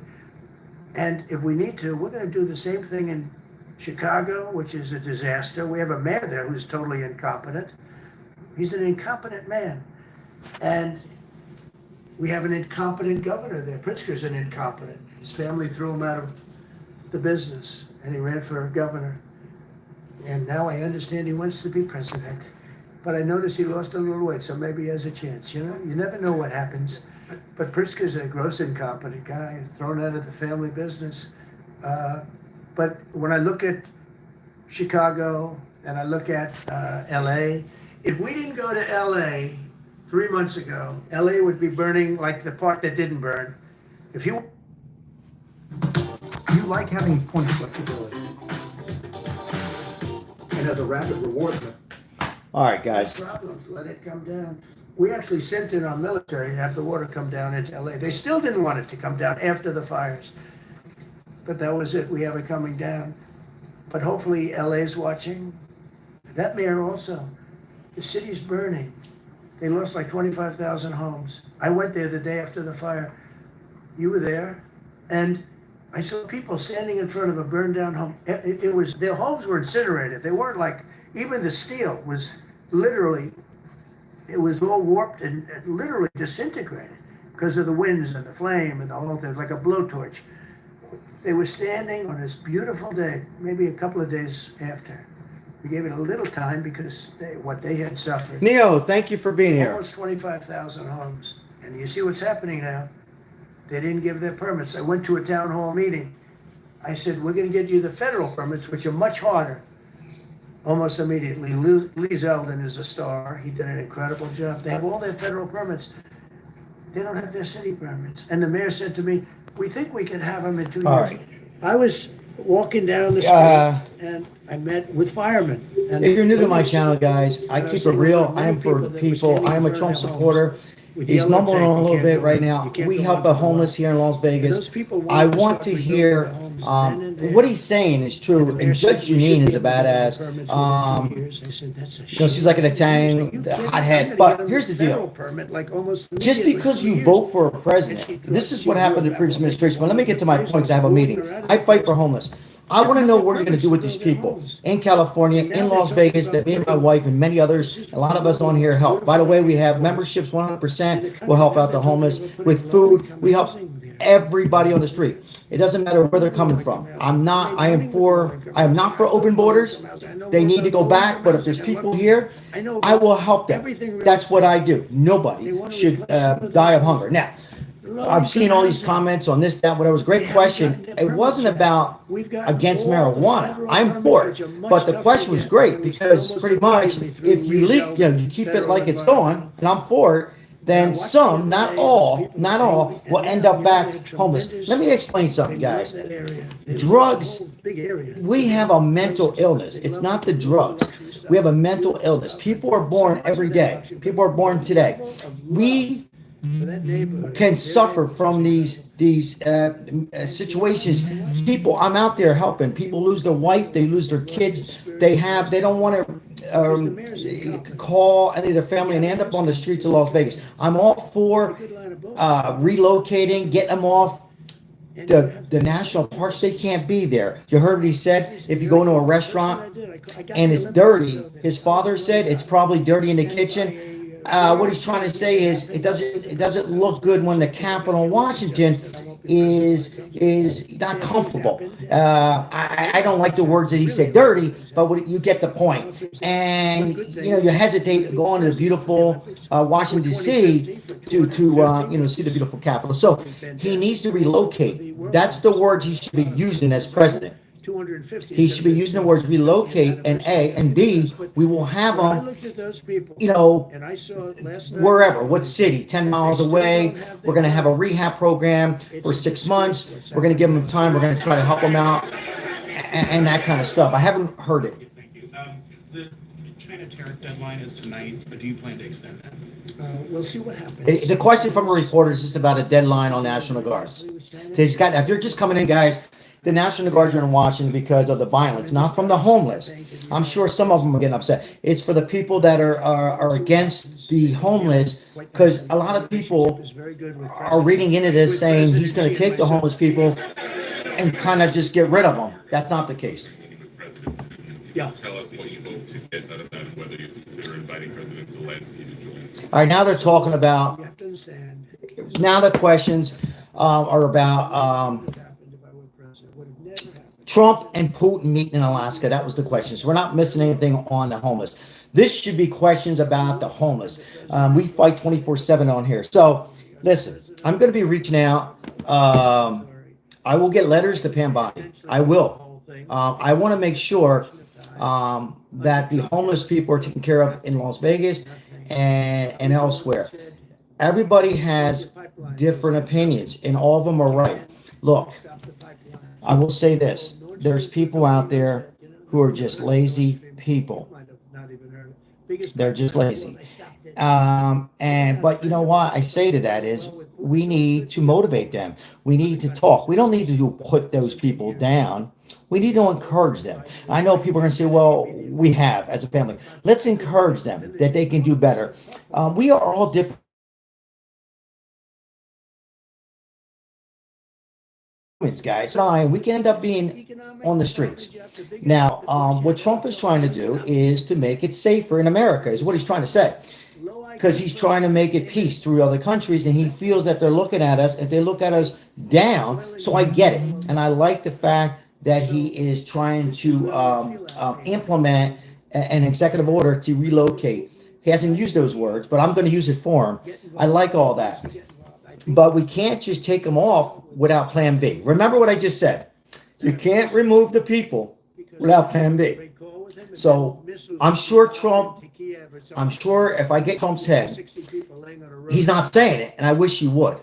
And if we need to, we're going to do the same thing in Chicago, which is a disaster. We have a mayor there who's totally incompetent. He's an incompetent man. And we have an incompetent governor there. Pritzker's an incompetent. His family threw him out of the business, and he ran for governor. And now I understand he wants to be president. But I noticed he lost a little weight, so maybe he has a chance. You know, you never know what happens. But Pritzker's a gross incompetent guy, thrown out of the family business. But when I look at Chicago and I look at LA, if we didn't go to LA 3 months ago, LA would be burning like the part that didn't burn. If you like having point of flexibility. And as a rapid reward, All right, guys. problems, let it come down. We actually sent in our military to have the water come down into LA. They still didn't want it to come down after the fires. But that was it. We have it coming down. But hopefully LA's watching. That mayor also. The city's burning. They lost like 25,000 homes. I went there the day after the fire. You were there. And I saw people standing in front of a burned down home. It was, their homes were incinerated. They weren't like, even the steel was literally, it was all warped and literally disintegrated because of the winds and the flame and the whole thing, like a blowtorch. They were standing on this beautiful day, maybe a couple of days after. We gave it a little time because what they had suffered. Neo, thank you for being here. Almost 25,000 homes. And you see what's happening now. They didn't give their permits. I went to a town hall meeting. I said, we're going to get you the federal permits, which are much harder. Almost immediately. Lee Zeldin is a star. He did an incredible job. They have all their federal permits. They don't have their city permits. And the mayor said to me, we think we can have them in 2 years. All right. I was walking down the street and I met with firemen. And If you're new to my channel, guys, I keep it real. I am for people. I am a Trump supporter. He's mumbling on a little bit right now. We help the homeless here in Las Vegas. I want to hear what he's saying is true. And Judge Janine is a badass. She's like an Italian hothead. But here's the deal. Just because you vote for a president, this is what happened in the previous administration. But let me get to my points. I have a meeting. I fight for homeless. I want to know what you're going to do with these people in California, in Las Vegas, that me and my wife and many others, a lot of us on here help. By the way, we have memberships 100%. We'll help out the homeless with food. We help everybody on the street. It doesn't matter where they're coming from. I am not for open borders. They need to go back, but if there's people here, I will help them. That's what I do. Nobody should die of hunger. Now, I've seen all these comments on this, that, whatever. It was a great question. It wasn't about against marijuana. I'm for it. But the question was great because pretty much if you you keep it like it's going, and I'm for it, then some, not all, will end up back homeless. Let me explain something, guys. Drugs, we have a mental illness. It's not the drugs. We have a mental illness. People are born every day. People are born today. We can suffer from these situations. People, I'm out there helping. People lose their wife, they lose their kids. They don't want to call any of their family and end up on the streets of Las Vegas. I'm all for relocating, getting them off the national parks. They can't be there. You heard what he said. If you go into a restaurant and it's dirty, his father said it's probably dirty in the kitchen. What he's trying to say is it doesn't look good when the Capitol in Washington is not comfortable. I don't like the words that he said, dirty, but you get the point. And you hesitate going to the beautiful Washington D.C. to see the beautiful Capitol. So he needs to relocate. That's the words he should be using as president. He should be using the words relocate and A, and B, we will have them, wherever, what city, 10 miles away. We're going to have a rehab program for 6 months. We're going to give them time. We're going to try to help them out and that kind of stuff. I haven't heard it. Thank you. The China tariff deadline is tonight, but do you plan to extend that? We'll see what happens. The question from a reporter is just about a deadline on National Guards. If you're just coming in, guys, the National Guards are in Washington because of the violence, not from the homeless. I'm sure some of them are getting upset. It's for the people that are against the homeless, because a lot of people are reading into this saying he's going to take the homeless people and kind of just get rid of them. That's not the case. Yeah. Tell us what you hope to get out of that, whether you consider inviting President Zelensky to join. All right, now they're talking about, You have to understand. now the questions are about Trump and Putin meeting in Alaska. That was the question. So we're not missing anything on the homeless. This should be questions about the homeless. We fight 24/7 on here. So listen, I'm going to be reaching out. I will get letters to Pam Bondi. I will. I want to make sure that the homeless people are taken care of in Las Vegas and elsewhere. Everybody has different opinions, and all of them are right. Look, I will say this. There's people out there who are just lazy people. They're just lazy. But you know what I say to that is we need to motivate them. We need to talk. We don't need to put those people down. We need to encourage them. I know people are going to say, well, we have as a family. Let's encourage them that they can do better. We are all different. Guys, we can end up being on the streets. Now, what Trump is trying to do is to make it safer in America, is what he's trying to say. Because he's trying to make it peace through other countries, and he feels that they're looking at us, and they look at us down. So I get it. And I like the fact that he is trying to implement an executive order to relocate. He hasn't used those words, but I'm going to use it for him. I like all that. But we can't just take them off without plan B. Remember what I just said. You can't remove the people without plan B. So I'm sure if I get Trump's head, he's not saying it, and I wish he would.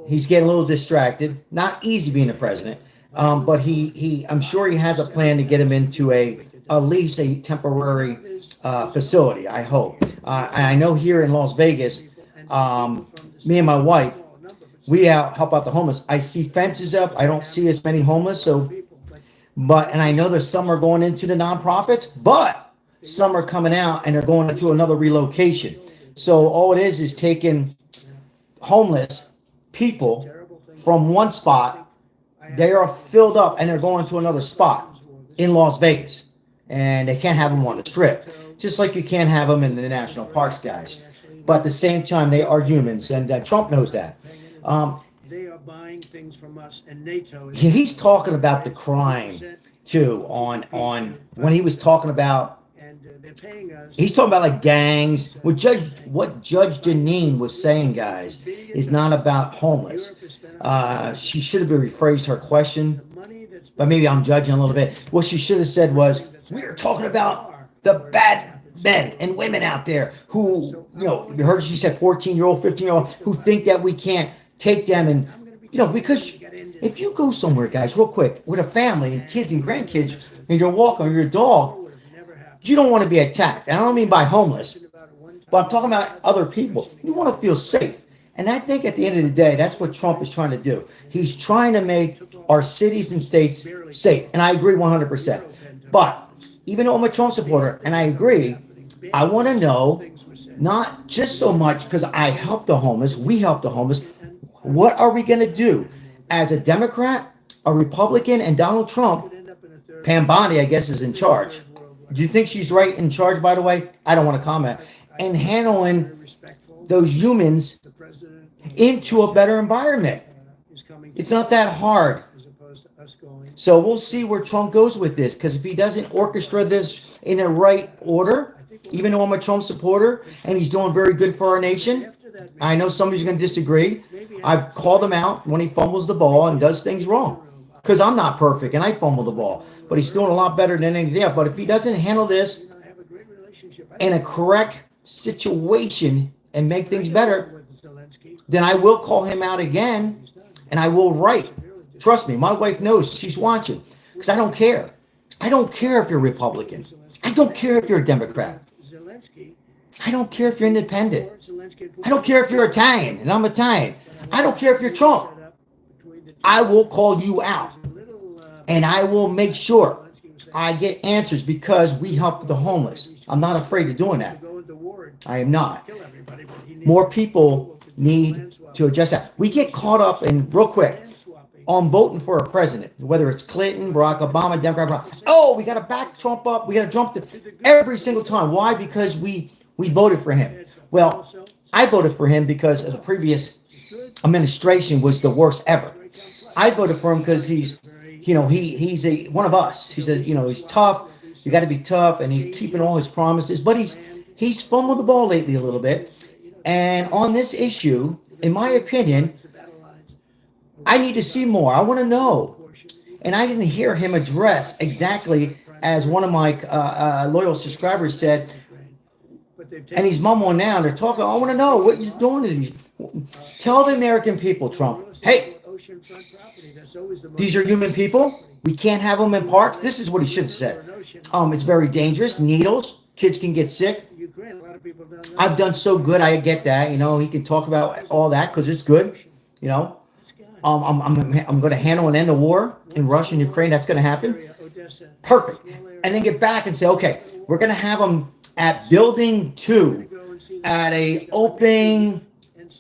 He's getting a little distracted. Not easy being the president, but I'm sure he has a plan to get him into at least a temporary facility, I hope. I know here in Las Vegas, me and my wife, we help out the homeless. I see fences up. I don't see as many homeless. And I know there's some are going into the nonprofits, but some are coming out and they're going into another relocation. So all it is taking homeless people from one spot. They are filled up and they're going to another spot in Las Vegas, and they can't have them on the strip, just like you can't have them in the national parks, guys. But at the same time, they are humans, and Trump knows that. They are buying things from us, and NATO. He's talking about the crime too. On when he was talking about, they're paying us. he's talking about like gangs. What Judge Janine was saying, guys, is not about homeless. She should have rephrased her question, but maybe I'm judging a little bit. What she should have said was, "We're talking about the bad men and women out there who, you heard she said 14-year-old, 15-year-old, who think that we can't take them." And, because if you go somewhere, guys, real quick, with a family and kids and grandkids, and you're walking or your dog, you don't want to be attacked. And I don't mean by homeless, but I'm talking about other people. You want to feel safe. And I think at the end of the day, that's what Trump is trying to do. He's trying to make our cities and states safe. And I agree 100%. But even though I'm a Trump supporter, and I agree, I want to know, not just so much because I help the homeless, we help the homeless, what are we going to do as a Democrat, a Republican, and Donald Trump? Pam Bondi, I guess, is in charge. Do you think she's right in charge, by the way? I don't want to comment. And handling those humans into a better environment. It's not that hard. So we'll see where Trump goes with this, because if he doesn't orchestrate this in the right order, even though I'm a Trump supporter and he's doing very good for our nation, I know somebody's going to disagree. I've called him out when he fumbles the ball and does things wrong, because I'm not perfect and I fumble the ball, but he's doing a lot better than anything else. But if he doesn't handle this in a correct situation and make things better, then I will call him out again, and I will write. Trust me, my wife knows, she's watching, because I don't care. I don't care if you're Republican. I don't care if you're a Democrat. I don't care if you're independent. I don't care if you're Italian, and I'm Italian. I don't care if you're Trump. I will call you out, and I will make sure I get answers, because we help the homeless. I'm not afraid of doing that. I am not. More people need to adjust that. We get caught up in, real quick, on voting for a president, whether it's Clinton, Barack Obama, Democrat. Oh, we got to back Trump up. We got to jump every single time. Why? Because we voted for him. Well, I voted for him because the previous administration was the worst ever. I voted for him because he's one of us. He's tough. You got to be tough, and he's keeping all his promises. But he's fumbled the ball lately a little bit. And on this issue, in my opinion, I need to see more. I want to know. And I didn't hear him address exactly as one of my loyal subscribers said, and he's mumbling now. They're talking, I want to know what you're doing to these. Tell the American people, Trump, hey, these are human people. We can't have them in parks. This is what he should have said. It's very dangerous. Needles. Kids can get sick. I've done so good. I get that. He can talk about all that because it's good. I'm going to handle and end the war in Russia and Ukraine. That's going to happen. Perfect. And then get back and say, okay, we're going to have them at Building 2 at a open,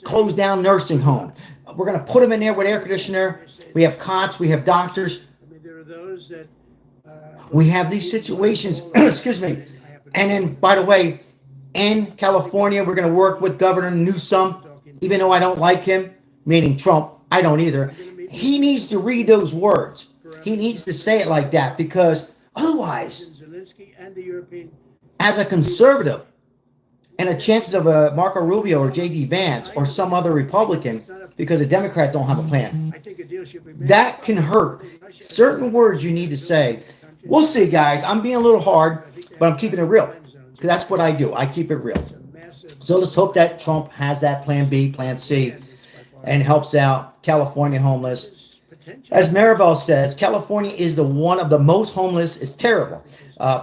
closed down nursing home. We're going to put them in there with air conditioner. We have cots. We have doctors. We have these situations. Excuse me. And then, by the way, in California, we're going to work with Governor Newsom, even though I don't like him, meaning Trump. I don't either. He needs to read those words. He needs to say it like that because otherwise, as a conservative, and the chances of a Marco Rubio or J.D. Vance or some other Republican, because the Democrats don't have a plan, that can hurt. Certain words you need to say. We'll see, guys. I'm being a little hard, but I'm keeping it real because that's what I do. I keep it real. So let's hope that Trump has that plan B, plan C, and helps out California homeless. As Maribel says, California is one of the most homeless. It's terrible.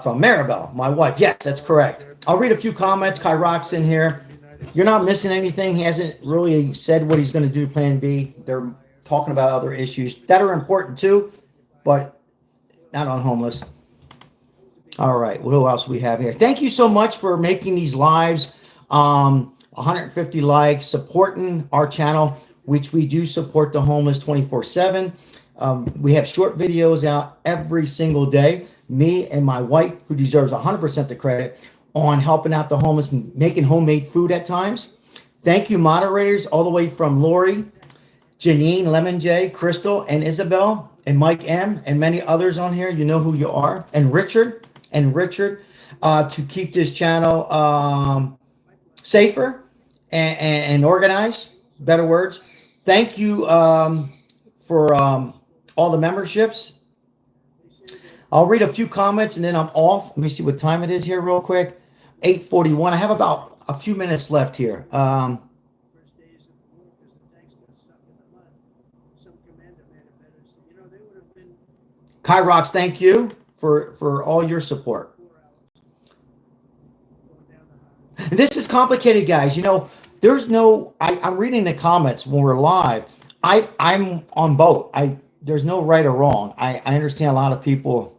From Maribel, my wife. Yes, that's correct. I'll read a few comments. Kai Rock's in here. You're not missing anything. He hasn't really said what he's going to do plan B. They're talking about other issues that are important too, but not on homeless. All right. What else we have here? Thank you so much for making these lives. 150 likes, supporting our channel, which we do support the homeless 24/7. We have short videos out every single day. Me and my wife, who deserves 100% the credit, on helping out the homeless and making homemade food at times. Thank you, moderators, all the way from Lori, Janine, Lemon J, Crystal, and Isabel, and Mike M, and many others on here. You know who you are. And Richard, to keep this channel safer and organized. Better words. Thank you for all the memberships. I'll read a few comments and then I'm off. Let me see what time it is here real quick. 8:41. I have about a few minutes left here. Kyrox, thank you for all your support. This is complicated, guys. There's no, I'm reading the comments when we're live. I'm on both. There's no right or wrong. I understand a lot of people.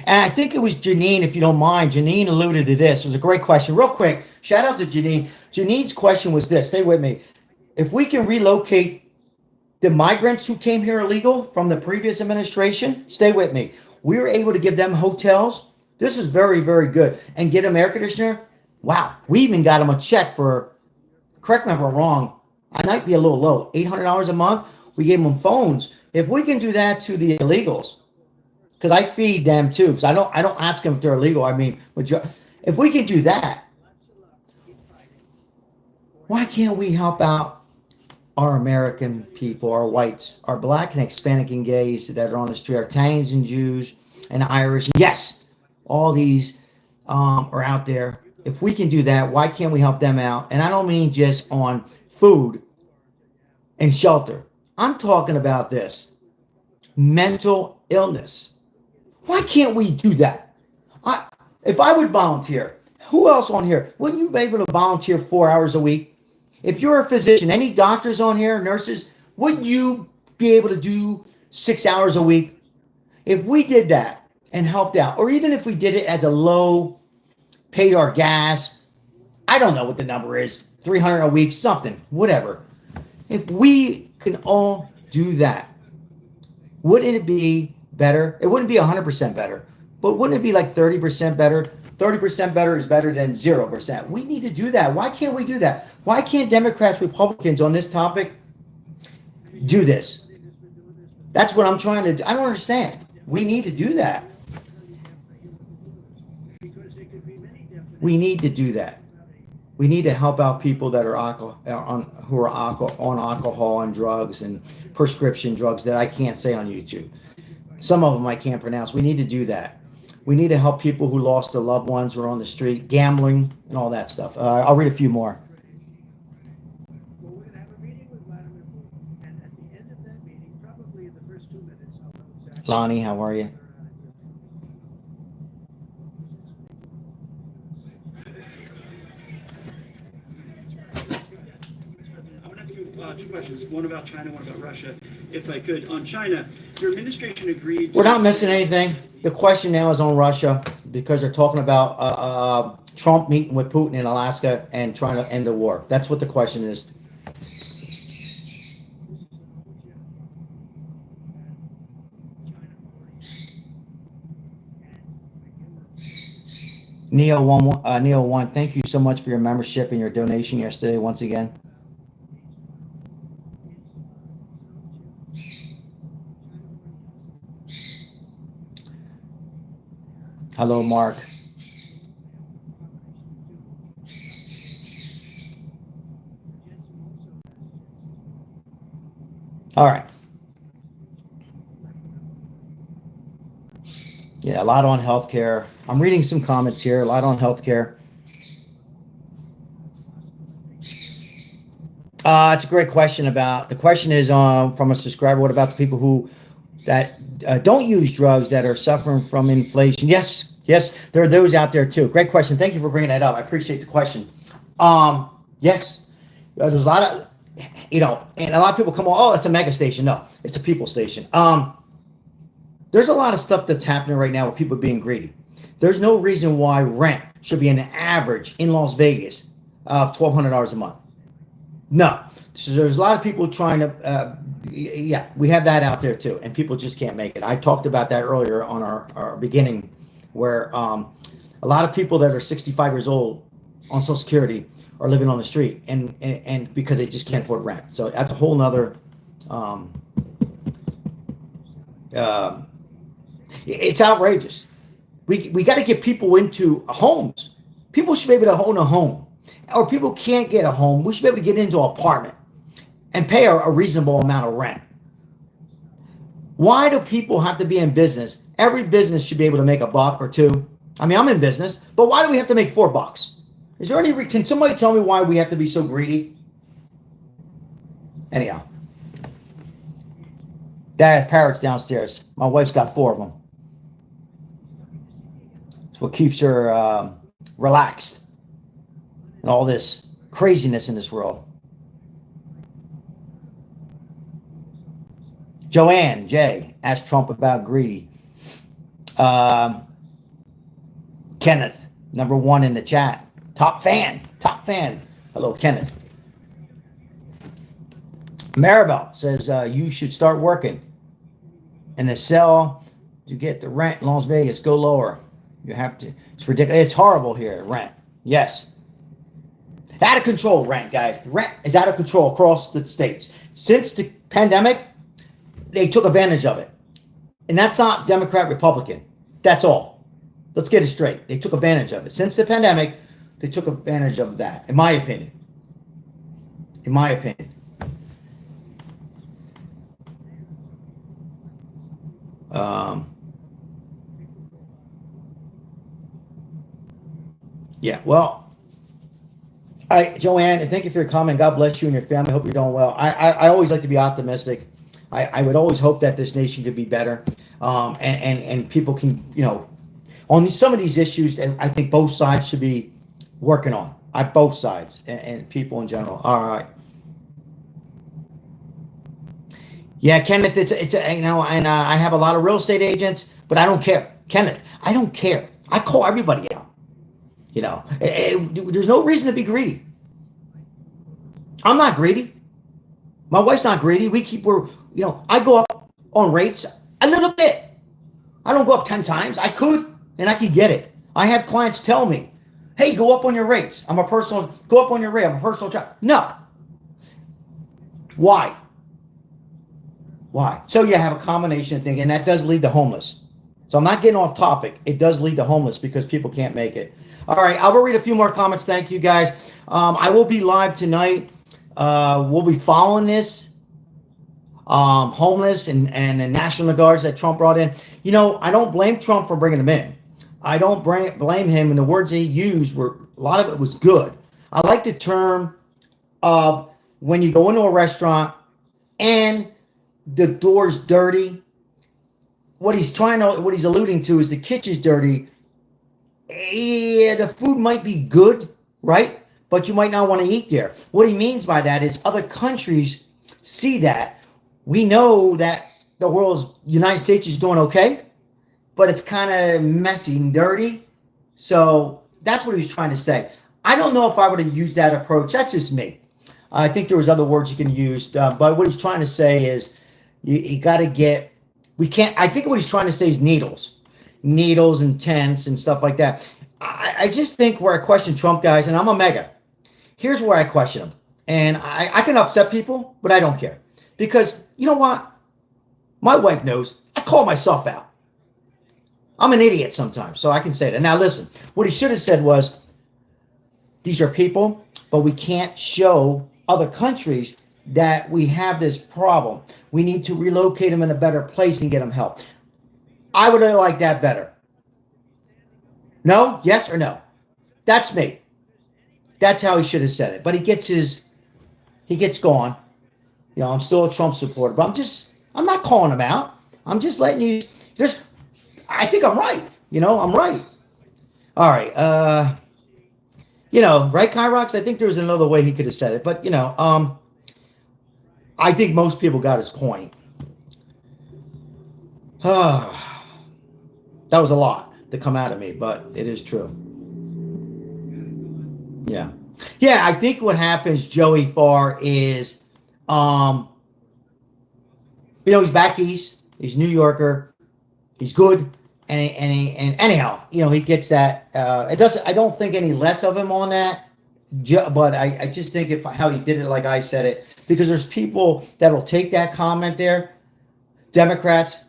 And I think it was Janine, if you don't mind. Janine alluded to this. It was a great question. Real quick, shout out to Janine. Janine's question was this. Stay with me. If we can relocate the migrants who came here illegal from the previous administration, stay with me. We were able to give them hotels. This is very, very good. And get them air conditioner. Wow. We even got them a check for, correct me if I'm wrong, I might be a little low, $800 a month. We gave them phones. If we can do that to the illegals, because I feed them too, because I don't ask them if they're illegal. I mean, if we can do that, why can't we help out our American people, our whites, our black and Hispanic and gays that are on the street, our Italians and Jews and Irish? Yes, all these are out there. If we can do that, why can't we help them out? And I don't mean just on food and shelter. I'm talking about this mental illness. Why can't we do that? If I would volunteer, who else on here? Wouldn't you be able to volunteer 4 hours a week? If you're a physician, any doctors on here, nurses, wouldn't you be able to do 6 hours a week? If we did that and helped out, or even if we did it as a low, paid our gas, I don't know what the number is. $300 a week, something, whatever. If we can all do that, wouldn't it be better? It wouldn't be 100% better, but wouldn't it be like 30% better? 30% better is better than 0%. We need to do that. Why can't we do that? Why can't Democrats, Republicans on this topic do this? That's what I'm trying to do. I don't understand. We need to do that. We need to do that. We need to help out people that are who are on alcohol and drugs and prescription drugs that I can't say on YouTube. Some of them I can't pronounce. We need to do that. We need to help people who lost their loved ones or on the street, gambling and all that stuff. I'll read a few more. Well, we're going to have a meeting with Vladimir Putin, and at the end of that meeting, probably in the first 2 minutes, I'll know exactly. Lonnie, how are you? Two questions, one about China, one about Russia, if I could. On China, your administration agreed. We're not missing anything. The question now is on Russia because they're talking about Trump meeting with Putin in Alaska and trying to end the war. That's what the question is. Neo one, thank you so much for your membership and your donation yesterday once again. Hello, Mark. All right. Yeah, a lot on healthcare. I'm reading some comments here. A lot on healthcare. It's a great question. The question is from a subscriber. What about the people who don't use drugs that are suffering from inflation? Yes, there are those out there too. Great question. Thank you for bringing that up. I appreciate the question. Yes, there's a lot of, and a lot of people come on, oh, it's a mega station. No, it's a people station. There's a lot of stuff that's happening right now with people being greedy. There's no reason why rent should be an average in Las Vegas of $1,200 a month. No. So there's a lot of people trying to, we have that out there too, and people just can't make it. I talked about that earlier on our beginning, where a lot of people that are 65 years old on Social Security are living on the street, and because they just can't afford rent. So that's a whole nother, it's outrageous. We got to get people into homes. People should be able to own a home, or people can't get a home. We should be able to get into an apartment and pay a reasonable amount of rent. Why do people have to be in business? Every business should be able to make $1 or $2. I mean, I'm in business, but why do we have to make $4? Is there any can somebody tell me why we have to be so greedy? Anyhow, Dad, parrots downstairs. My wife's got 4 of them. It's what keeps her relaxed and all this craziness in this world. Joanne J asked Trump about greedy. Kenneth, #1 in the chat. Top fan. Hello, Kenneth. Maribel says you should start working. And the sell to get the rent in Las Vegas, go lower. You have to. It's ridiculous. It's horrible here, rent. Yes. Out of control rent, guys. Rent is out of control across the states. Since the pandemic, they took advantage of it. And that's not Democrat, Republican. That's all. Let's get it straight. They took advantage of it. Since the pandemic, they took advantage of that, in my opinion. In my opinion. Yeah, well, Joanne, thank you for your comment. God bless you and your family. Hope you're doing well. I always like to be optimistic. I would always hope that this nation could be better, and people can, on some of these issues that I think both sides should be working on. Both sides and people in general. All right. Yeah, Kenneth, it's and I have a lot of real estate agents, but I don't care. Kenneth, I don't care. I call everybody out. There's no reason to be greedy. I'm not greedy. My wife's not greedy. I go up on rates a little bit. I don't go up 10 times. I could, and I could get it. I have clients tell me, hey, go up on your rates. Go up on your rate. I'm a personal job. No. Why? So you have a combination of things, and that does lead to homeless. So I'm not getting off topic. It does lead to homeless because people can't make it. All right, I will read a few more comments. Thank you, guys. I will be live tonight. We'll be following this. Homeless and the National Guards that Trump brought in. I don't blame Trump for bringing them in. I don't blame him, and the words he used a lot of it was good. I like the term of when you go into a restaurant and the door's dirty. What he's alluding to is the kitchen's dirty. Yeah, the food might be good, right? But you might not want to eat there. What he means by that is other countries see that. We know that the United States is doing okay, but it's kind of messy and dirty. So that's what he was trying to say. I don't know if I would have used that approach. That's just me. I think there was other words you can use, but what he's trying to say is you got to get. I think what he's trying to say is needles and tents and stuff like that. I just think where I question Trump, guys, and I'm a mega. Here's where I question him, and I can upset people, but I don't care because you know what? My wife knows. I call myself out. I'm an idiot sometimes, so I can say that. Now, listen, what he should have said was, these are people, but we can't show other countries that we have this problem. We need to relocate them in a better place and get them help. I would have liked that better. No? Yes or no? That's me. That's how he should have said it. But he gets gone. I'm still a Trump supporter, but I'm not calling him out. I'm just letting you, I think I'm right. I'm right. All right. Right, Kyrox? I think there was another way he could have said it, but I think most people got his point. That was a lot to come out of me, but it is true. Yeah. Yeah, I think what happens, Joey Farr, is he's back east, he's New Yorker, he's good, and anyhow, he gets that. I don't think any less of him on that, but I just think how he did it like I said it, because there's people that will take that comment there, Democrats,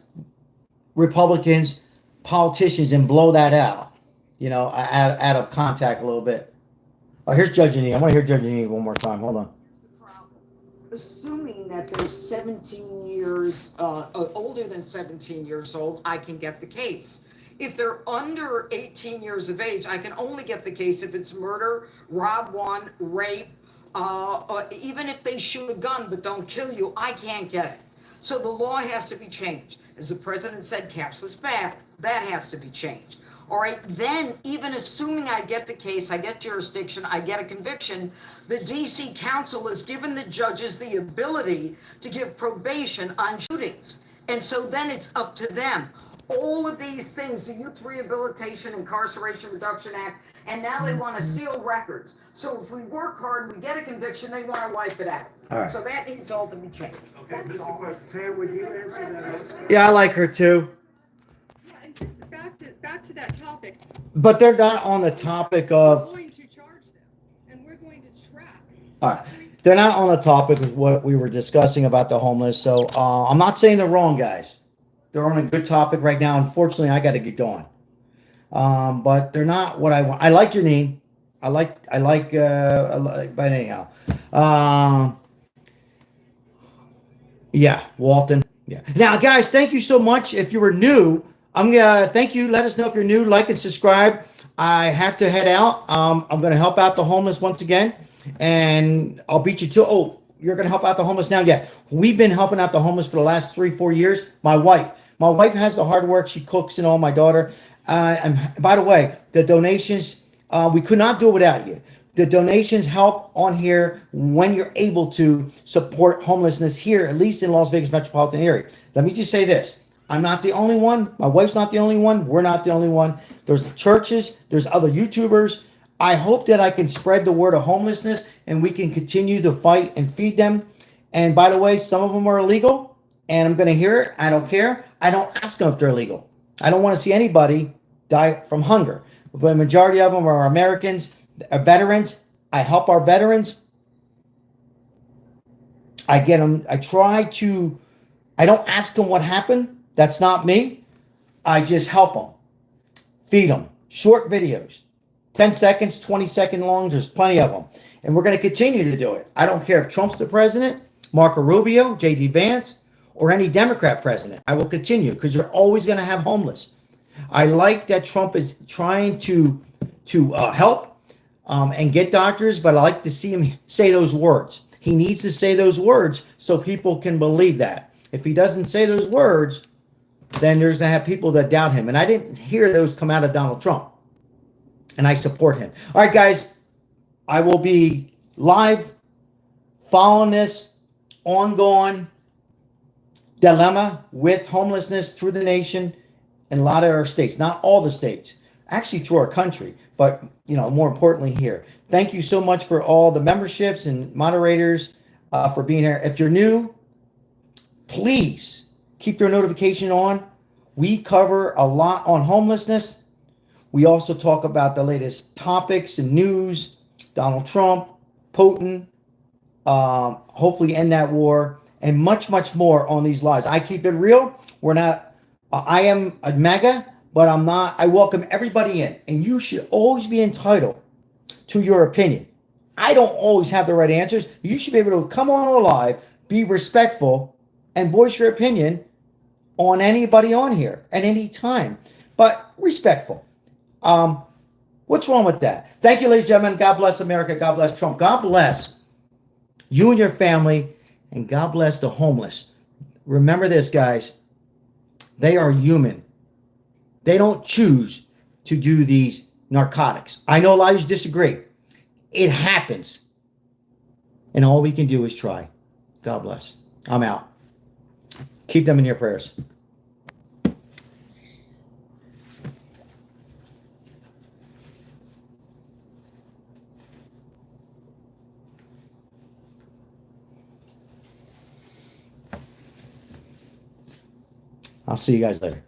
Republicans, politicians, and blow that out, out of contact a little bit. Oh, here's Judge Annie. I want to hear Judge Annie one more time. Hold on. Assuming that they're 17 years, older than 17 years old, I can get the case. If they're under 18 years of age, I can only get the case if it's murder, rob one, rape, or even if they shoot a gun but don't kill you, I can't get it. So the law has to be changed. As the president said, capseless bat, that has to be changed. All right, then even assuming I get the case, I get jurisdiction, I get a conviction, the DC Council has given the judges the ability to give probation on shootings. And so then it's up to them. All of these things, the Youth Rehabilitation Incarceration Reduction Act, and now they want to seal records. So if we work hard, we get a conviction, they want to wipe it out. All right. So that needs all to be changed. Okay, Mr. Question. Pam, would you answer that? Yeah, I like her too. Yeah, and just back to that topic. But they're not on the topic of. We're going to charge them, and we're going to track. All right. They're not on the topic of what we were discussing about the homeless. So I'm not saying they're wrong, guys. They're on a good topic right now. Unfortunately, I got to get going. But they're not what I want. I like Janine. But anyhow. Yeah, Walton. Yeah. Now, guys, thank you so much. If you were new, I'm gonna thank you. Let us know if you're new. Like and subscribe. I have to head out. I'm gonna help out the homeless once again, and I'll beat you to. Oh, you're gonna help out the homeless now? Yeah, we've been helping out the homeless for the last 3-4 years. My wife has the hard work. She cooks and all. My daughter. And by the way, the donations. We could not do it without you. The donations help on here when you're able to support homelessness here, at least in Las Vegas metropolitan area. Let me just say this. I'm not the only one. My wife's not the only one. We're not the only one. There's churches. There's other YouTubers. I hope that I can spread the word of homelessness and we can continue to fight and feed them. And by the way, some of them are illegal and I'm going to hear it. I don't care. I don't ask them if they're illegal. I don't want to see anybody die from hunger. But the majority of them are Americans, veterans. I help our veterans. I get them. I don't ask them what happened. That's not me. I just help them. Feed them. Short videos. 10 seconds, 20-second long. There's plenty of them. And we're going to continue to do it. I don't care if Trump's the president, Marco Rubio, J.D. Vance, or any Democrat president. I will continue because you're always going to have homeless. I like that Trump is trying to help and get doctors, but I like to see him say those words. He needs to say those words so people can believe that. If he doesn't say those words, then there's going to have people that doubt him. And I didn't hear those come out of Donald Trump. And I support him. All right, guys, I will be live following this ongoing dilemma with homelessness through the nation and a lot of our states, not all the states, actually through our country, but more importantly here. Thank you so much for all the memberships and moderators for being here. If you're new, please keep your notification on. We cover a lot on homelessness. We also talk about the latest topics and news, Donald Trump, Putin, hopefully end that war, and much, much more on these lives. I keep it real. We're not, I am a MAGA, but I'm not. I welcome everybody in, and you should always be entitled to your opinion. I don't always have the right answers. You should be able to come on live, be respectful, and voice your opinion on anybody on here at any time, but respectful. What's wrong with that? Thank you, ladies and gentlemen. God bless America. God bless Trump. God bless you and your family, and God bless the homeless. Remember this, guys. They are human. They don't choose to do these narcotics. I know a lot of you disagree. It happens. And all we can do is try. God bless. I'm out. Keep them in your prayers. I'll see you guys later.